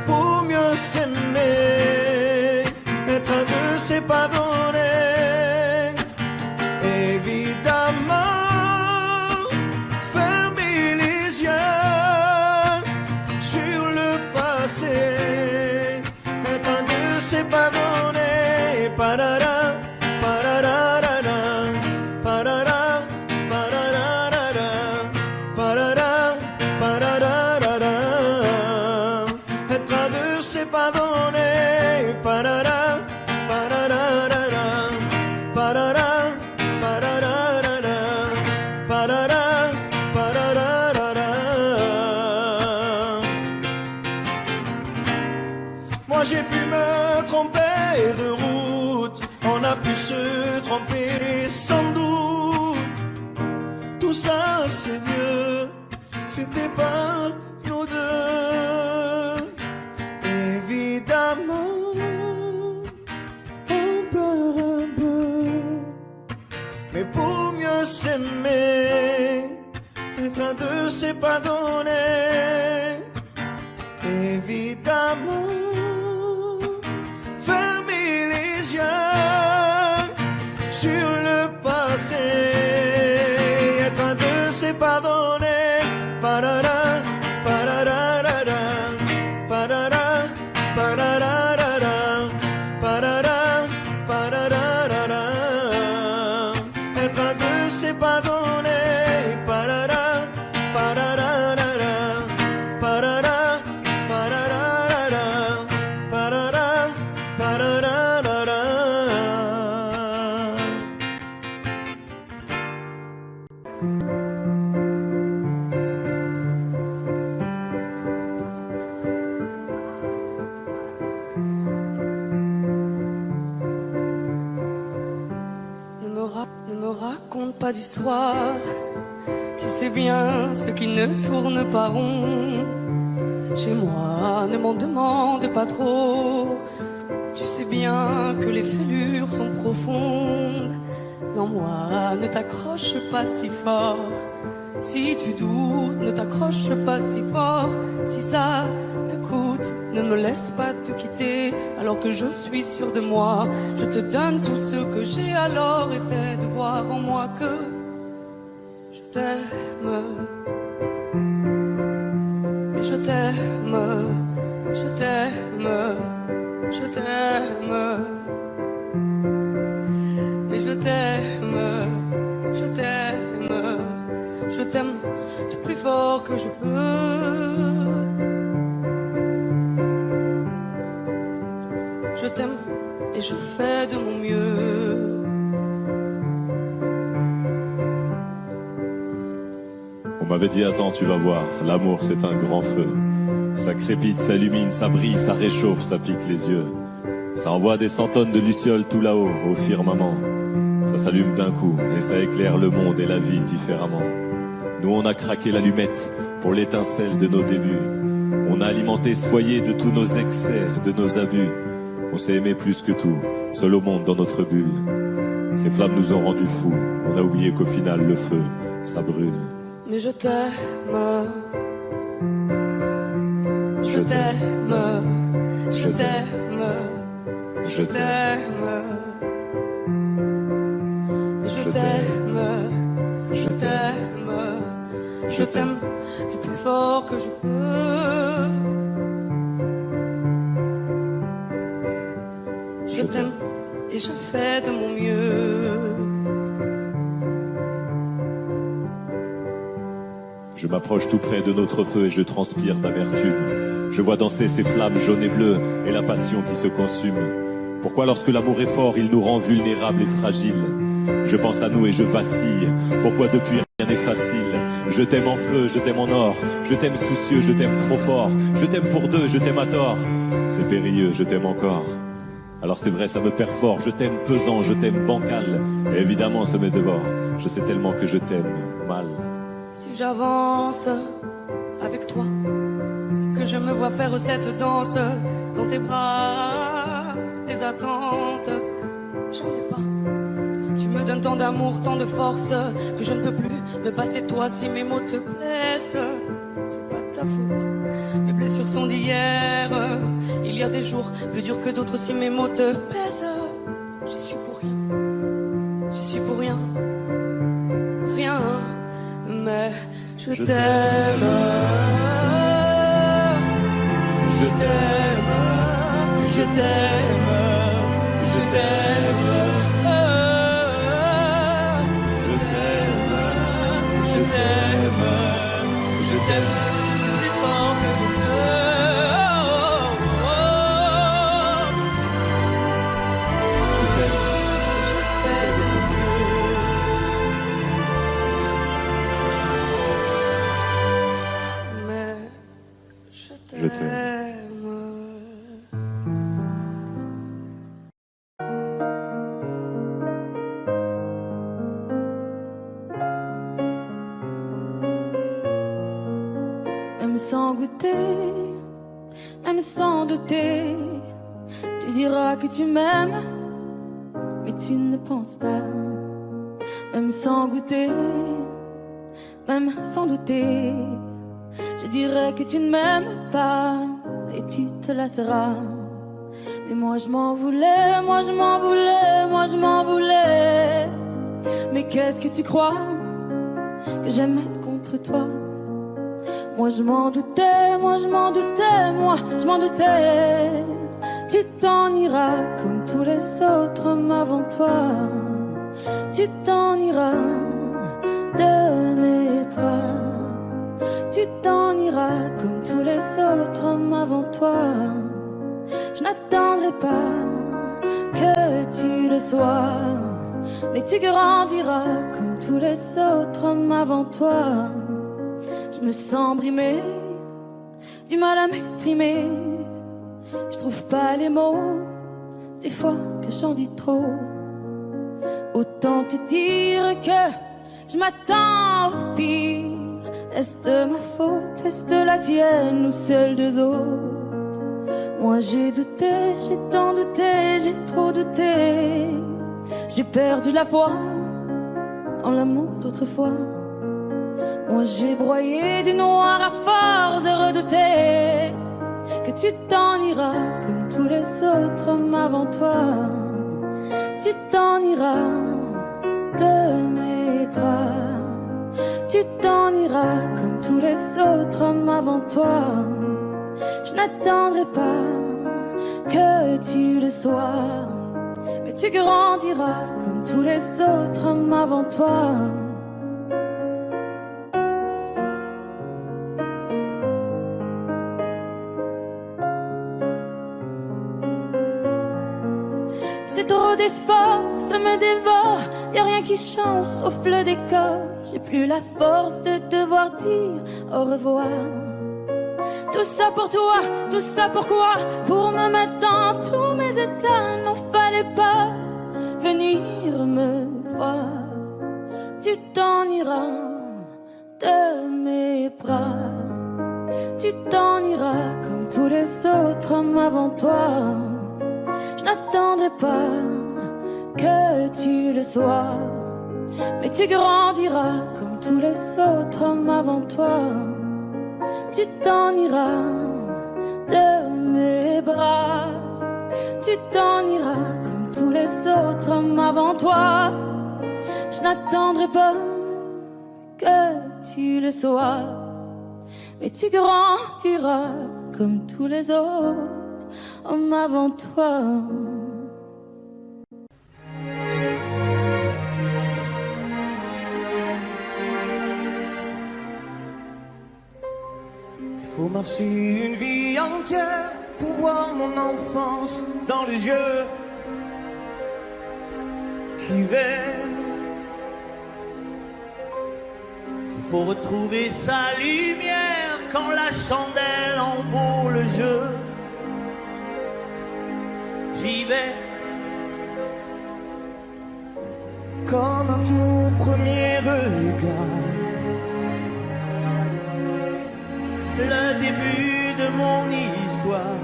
pour mieux s'aimer, être un deux c'est pas donné. Évidemment fermer les yeux sur le passé, être un deux c'est pas donné. Parara, pararara, parara, pararara, parara, pararara. Être un deux c'est pas donné. Parara, pararara, parara, pararara, parara, pararara. Moi j'ai pu me tromper de route, on a pu se tromper sans doute. Tout ça c'est vieux, c'était pas nous deux. Évidemment on pleure un peu, mais pour mieux s'aimer, être un deux c'est pas donné. Évidemment fermer les yeux sur le passé, être un deux c'est pas donné. Parara, pararara, parara, pararara, parara, pararara. Être un deux c'est pas donné. Parara, pararara, parara, pararara, parara, pararara. Ne me raconte pas d'histoire, tu sais bien ce qui ne tourne pas rond. Chez moi, ne m'en demande pas trop, tu sais bien que les fêlures sont profondes. En moi, ne t'accroche pas si fort. Si tu doutes, ne t'accroche pas si fort. Si ça te coûte, ne me laisse pas te quitter alors que je suis sûr de moi. Je te donne tout ce que j'ai, alors essaie de voir en moi que je t'aime. Mais je t'aime, je t'aime, je t'aime. Et je t'aime, je t'aime, je t'aime du plus fort que je peux. Je t'aime et je fais de mon mieux. On m'avait dit attends tu vas voir, l'amour c'est un grand feu. Ça crépite, ça illumine, ça brille, ça réchauffe, ça pique les yeux. Ça envoie des centaines de lucioles tout là-haut, au firmament. Ça s'allume d'un coup et ça éclaire le monde et la vie différemment. Nous on a craqué l'allumette pour l'étincelle de nos débuts. On a alimenté ce foyer de tous nos excès, de nos abus. On s'est aimé plus que tout, seul au monde dans notre bulle. Ces flammes nous ont rendus fous, on a oublié qu'au final le feu, ça brûle. Mais je t'aime. Je t'aime. Je t'aime. Je t'aime. Je t'aime. Je t'aime. Je t'aime du plus fort que je peux. Je t'aime et je fais de mon mieux. Je m'approche tout près de notre feu et je transpire d'amertume. Je vois danser ces flammes jaunes et bleues et la passion qui se consume. Pourquoi lorsque l'amour est fort, il nous rend vulnérables et fragiles? Je pense à nous et je vacille. Pourquoi depuis rien n'est facile? Je t'aime en feu, je t'aime en or. Je t'aime soucieux, je t'aime trop fort. Je t'aime pour deux, je t'aime à tort. C'est périlleux, je t'aime encore. Alors c'est vrai, ça me perd fort. Je t'aime pesant, je t'aime bancal. Et évidemment, ça me dévore. Je sais tellement que je t'aime mal. Si j'avance avec toi, c'est que je me vois faire cette danse dans tes bras, tes attentes. J'en ai pas. Tu me donnes tant d'amour, tant de force que je ne peux plus me passer de toi si mes mots te blessent. C'est pas ta faute. Mes blessures sont d'hier. Il y a des jours plus durs que d'autres si mes mots te pèsent. J'y suis pour rien. J'y suis pour rien. Rien. Mais je t'aime. Je t'aime. Je t'aime. Je t'aime. Je t'aime. Je t'aime. Je t'aime plus fort que je peux. Je t'aime. Je fais de mon mieux. Mais je t'aime. Même sans goûter, même sans douter, tu diras que tu m'aimes, mais tu ne le penses pas. Même sans goûter, même sans douter, je dirais que tu ne m'aimes pas et tu te lasseras. Mais moi je m'en voulais, moi je m'en voulais, moi je m'en voulais. Mais qu'est-ce que tu crois que j'aimais contre toi? Moi je m'en doutais, moi je m'en doutais, moi je m'en doutais. Tu t'en iras comme tous les autres hommes avant toi. Tu t'en iras de mes bras. Tu t'en iras comme tous les autres hommes avant toi. Je n'attendrai pas que tu le sois, mais tu grandiras comme tous les autres hommes avant toi. Je me sens brimée, du mal à m'exprimer. Je trouve pas les mots, des fois que j'en dis trop. Autant te dire que je m'attends au pire. Est-ce de ma faute, est-ce de la tienne ou celle des autres? Moi j'ai douté, j'ai tant douté, j'ai trop douté. J'ai perdu la foi en l'amour d'autrefois. Moi j'ai broyé du noir à force de redouter que tu t'en iras comme tous les autres hommes avant toi. Tu t'en iras de mes bras. Tu t'en iras comme tous les autres hommes avant toi. Je n'attendrai pas que tu le sois, mais tu grandiras comme tous les autres hommes avant toi. C'est trop d'efforts, ça me dévore. Y'a rien qui change sauf le décor. J'ai plus la force de devoir dire au revoir. Tout ça pour toi, tout ça pourquoi? Pour me mettre dans tous mes états. N'en fallait pas venir me voir. Tu t'en iras de mes bras. Tu t'en iras comme tous les autres hommes avant toi. Je n'attendrai pas que tu le sois, mais tu grandiras comme tous les autres hommes avant toi. Tu t'en iras de mes bras. Tu t'en iras comme tous les autres hommes avant toi. Je n'attendrai pas que tu le sois, mais tu grandiras comme tous les autres hommes avant toi. Faut marcher une vie entière pour voir mon enfance dans les yeux qui veillent. Il faut retrouver sa lumière quand la chandelle en vaut le jeu. J'y vais comme un tout premier regard, le début de mon histoire.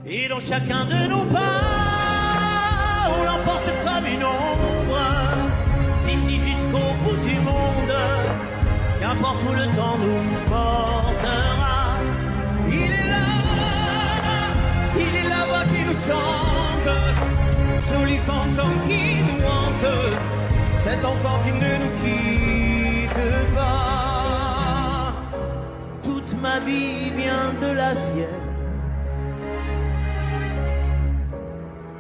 Et dans chacun de nos pas, on l'emporte comme une ombre, d'ici jusqu'au bout du monde, qu'importe où le temps nous portera. Il est la voix qui nous chante, joli fantôme qui nous hante, cet enfant qui ne nous quitte pas. Toute ma vie vient de la sienne,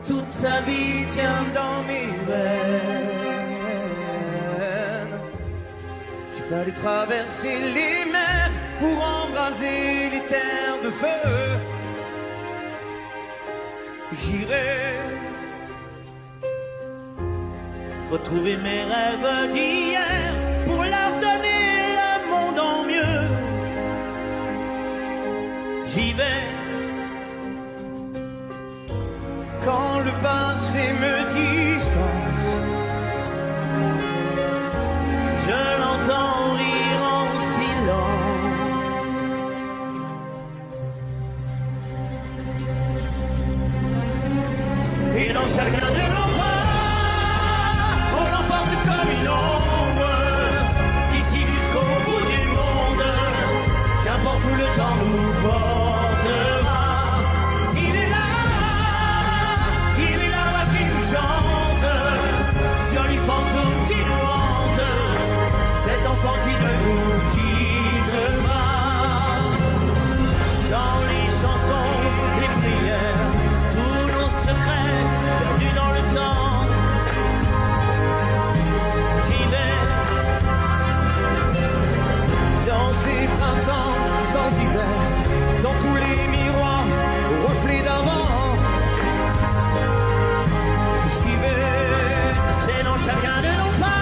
toute sa vie tient dans mes veines. Il fallait traverser les mers pour embraser les terres de feu. J'irai retrouver mes rêves d'hier pour leur donner le monde en mieux. J'y vais quand le passé me dispense. Je l'entends rire en silence. Et dans chacun de nos bras, on l'emporte comme une ombre, d'ici jusqu'au bout du monde, qu'importe où le temps nous portera. Il est là qui nous chante, joli fantôme qui nous hante, cet enfant qui ne nous quitte pas. Dans les chansons, les prières, tous nos secrets perdus dans le temps. J'y vais dans ces printemps sans hiver, dans tous les miroirs aux reflets d'avant. J'y vais, c'est dans chacun de nos pas.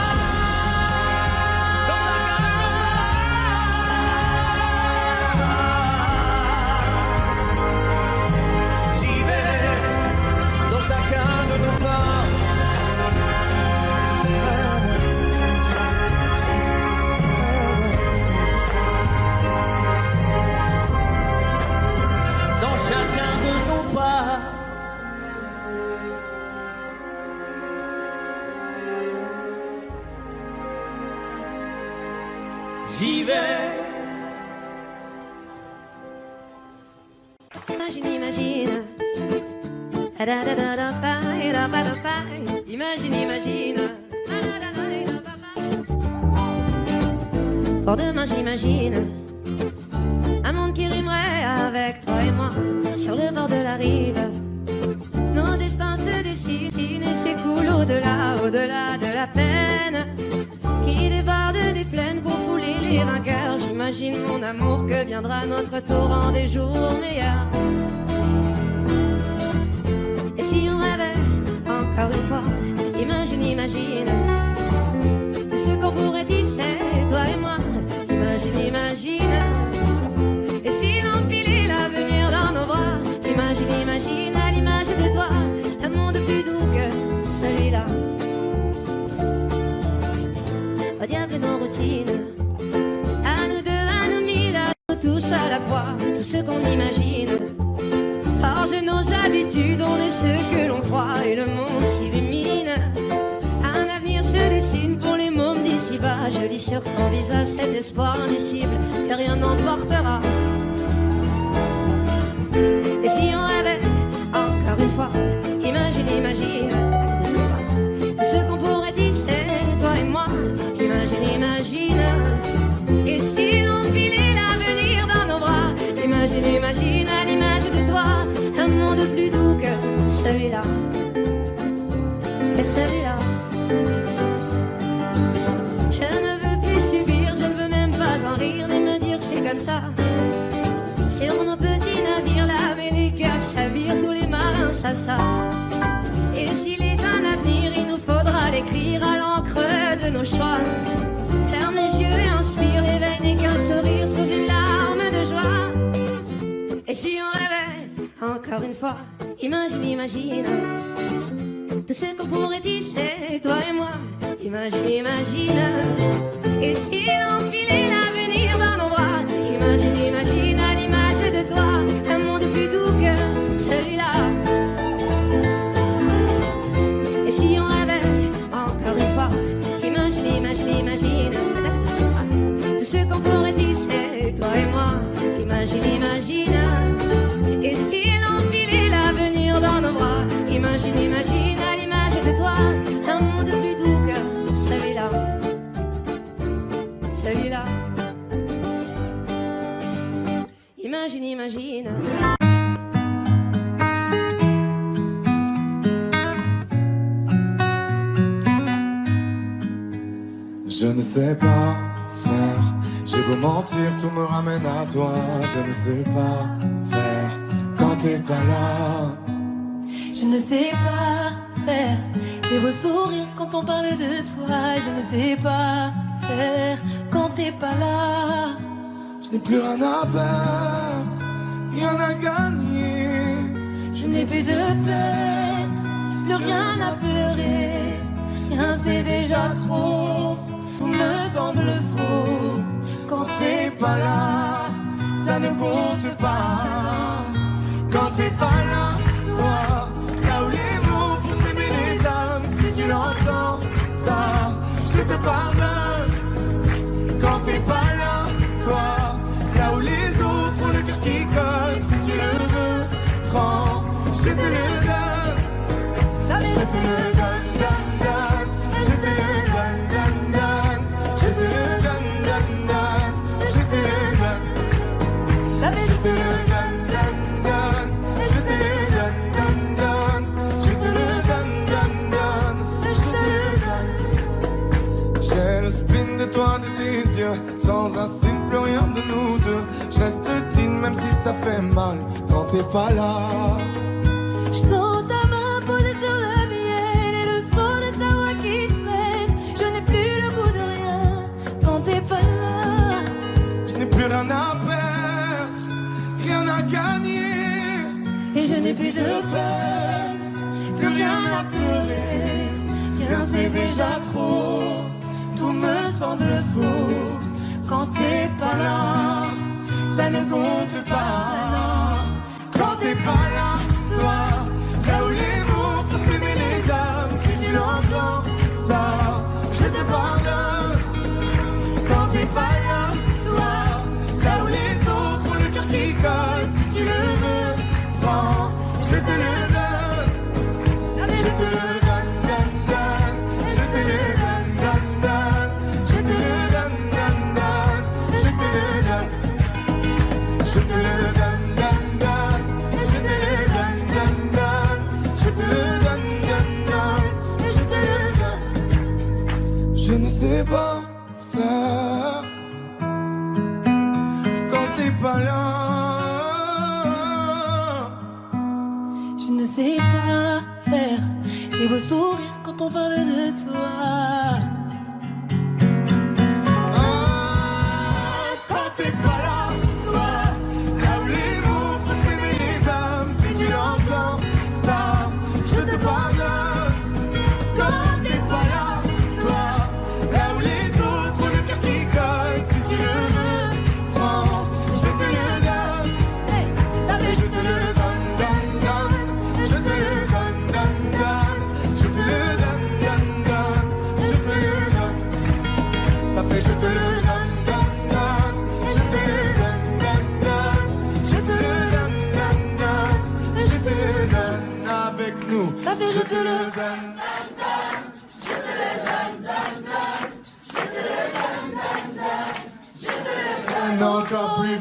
Chacun de nos pas. Dans chacun de nos pas. J'y vais. Imagine, imagine. Imagine, imagine. Pour demain, j'imagine un monde qui rimerait avec toi et moi sur le bord de la rive. Nos destins se dessinent et s'écoulent au-delà, au-delà de la peine qui déborde des plaines qu'ont foulé les vainqueurs. J'imagine mon amour que viendra notre torrent des jours meilleurs. Et si on rêvait encore une fois, imagine, imagine tout ce qu'on pourrait tisser, toi et moi. Imagine, imagine. Et si imagine à l'image de toi un monde plus doux que celui-là. Au diable nos routines, à nous deux, à nous mille, à nous tous à la fois, tout ce qu'on imagine. Forge nos habitudes, on est ce que l'on croit et le monde s'illumine. Un avenir se dessine pour les mômes d'ici-bas. Je lis sur ton visage cet espoir indicible que rien n'emportera. Et si on rêvait encore une fois, imagine, imagine tout ce qu'on pourrait tisser, toi et moi. Imagine, imagine. Et si l'on filait l'avenir dans nos bras, imagine, imagine à l'image de toi un monde plus doux que celui-là. Et celui-là. Je ne veux plus subir, je ne veux même pas en rire, ni me dire c'est comme ça. Sur nos petits navires là, mais les cœurs chavirent, tous les marins savent ça. Et s'il est un avenir, il nous faudra l'écrire à l'encre de nos choix. Ferme les yeux et inspire, l'éveil n'est qu'un sourire sous une larme de joie. Et si on rêvait encore une fois, imagine, imagine tout ce qu'on pourrait tisser, toi et moi. Imagine, imagine. Et si l'on filait l'avenir dans nos bras, imagine, imagine à l'image de toi un monde plus doux que celui-là. Et si on rêvait encore une fois, imagine, imagine, imagine tout ce qu'on pourrait tisser, toi et moi. Imagine, imagine. Et si l'on filait l'avenir dans nos bras, imagine, imagine à l'image de toi un monde plus doux que celui-là. Celui-là. Imagine, imagine. Je ne sais pas faire, j'ai beau mentir, tout me ramène à toi. Je ne sais pas faire quand t'es pas là. Je ne sais pas faire, j'ai beau sourire quand on parle de toi. Je ne sais pas faire quand t'es pas là. Je n'ai plus rien à perdre, rien à gagner. Je n'ai plus de peine, plus rien à pleurer. Rien c'est déjà trop, tout me semble faux. Quand t'es pas là, ça ne compte pas. Quand t'es pas là, toi, là où les mots font s'aimer les âmes. Si tu l'entends, ça, je te pardonne. Quand t'es pas là, toi, là où les autres ont le cœur qui colle. Si tu le veux, prends, je te le donne. Je te le donne, donne, donne. Je te le donne, donne, donne. Je te le donne, donne, donne. Je te le donne. Je te le donne, donne, donne. Je te le donne, donne, donne. Je te le donne, donne, donne. Je te le donne. J'ai le spleen de toi, de tes yeux. Sans un signe, plus rien de nous deux. Je reste digne même si ça fait mal. Quand t'es pas là. Je sens ta main posée sur le mien et le son de ta voix qui traîne. Je n'ai plus le goût de rien quand t'es pas là. Je n'ai plus rien à perdre, rien à gagner. Et je n'ai plus de peine, plus rien à pleurer. Rien c'est déjà trop, tout me semble faux. Quand t'es pas là, Ça ne compte pas. Quand t'es pas là, toi, là où les mots font s'aimer les âmes. Si tu l'entends, ça, je te pardonne. Quand t'es pas là, toi, là où les autres ont le cœur qui colle. Si tu le veux, prends, je te le donne. Je te le donne, donne, donne. Je te le donne, donne, donne. Je te le donne, donne, donne. Je te le donne. Je te le donne, donne, donne. Je te le donne, donne, donne. Je te le donne, donne, donne. Je te le donne. Je ne sais pas faire quand t'es pas là. je ne sais pas faire. J'ai beau sourire quand on parle de toi. Quand t'es pas là, toi, là où les mots font s'aimer les âmes. Si tu l'entends,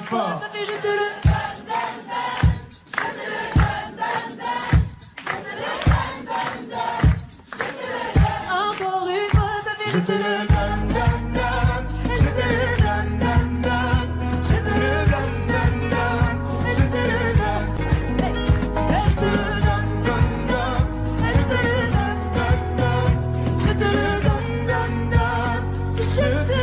fort. Ça fait je te le. Encore une fois, ça fait Je te le donne, donne, donne. Je te le donne, donne, donne. Je te le donne, donne, donne. Je te le donne. Je te le donne, donne, donne. Je te le donne, donne, donne. Je te le donne, donne, donne. Je te le donne.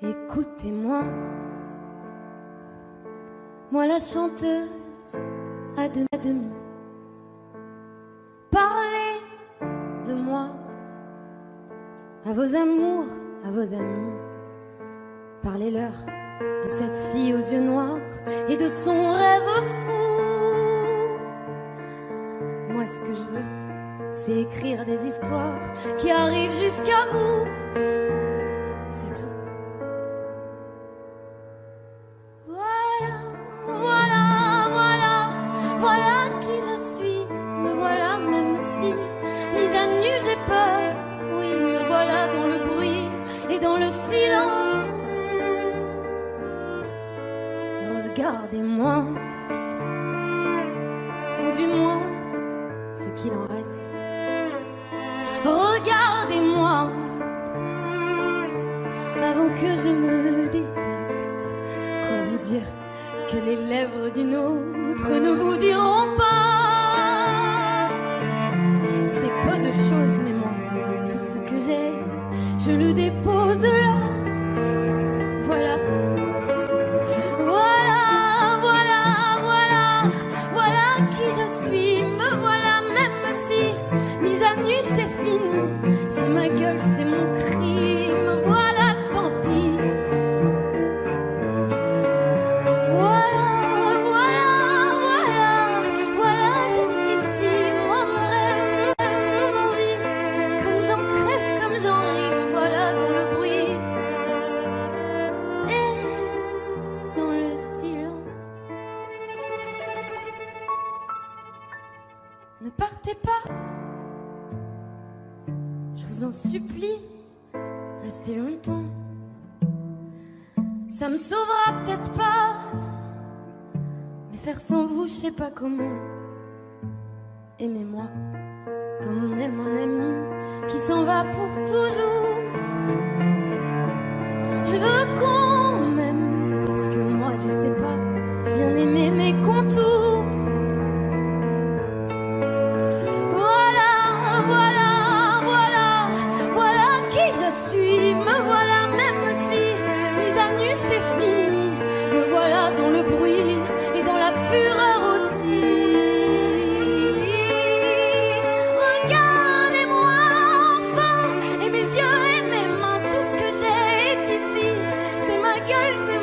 Écoutez-moi, moi la chanteuse à demi. Parlez de moi à vos amours, à vos amis. Parlez-leur de cette fille aux yeux noirs et de son rêve fou. Moi ce que je veux, c'est écrire des histoires qui arrivent jusqu'à vous. C'est tout. Voilà qui je suis, me voilà même si mise à nu j'ai peur. Oui, me voilà dans le bruit et dans le silence. Regardez-moi, ou du moins ce qu'il en reste. Regardez-moi, avant que je me déteste. Quoi vous dire que les lèvres d'une autre ne vous diront pas. C'est peu de choses, mais moi, tout ce que j'ai, je le dépose là. Voilà. Voilà qui je suis, me voilà même si mise à nu c'est fini. Si ma gueule c'est mon cri, me voilà tant pis. Voilà juste ici, moi mon rêve, mon envie. Comme j'en crève, comme j'en ris, me voilà dans le bruit et dans le silence. Ne partez pas, je vous en supplie, restez longtemps. Ça me sauvera peut-être pas, mais faire sans vous, je sais pas comment. Aimez-moi comme on aime un ami qui s'en va pour toujours. Je veux qu'on m'aime, parce que moi je sais pas bien aimer mes contours. Voilà gueule, c'est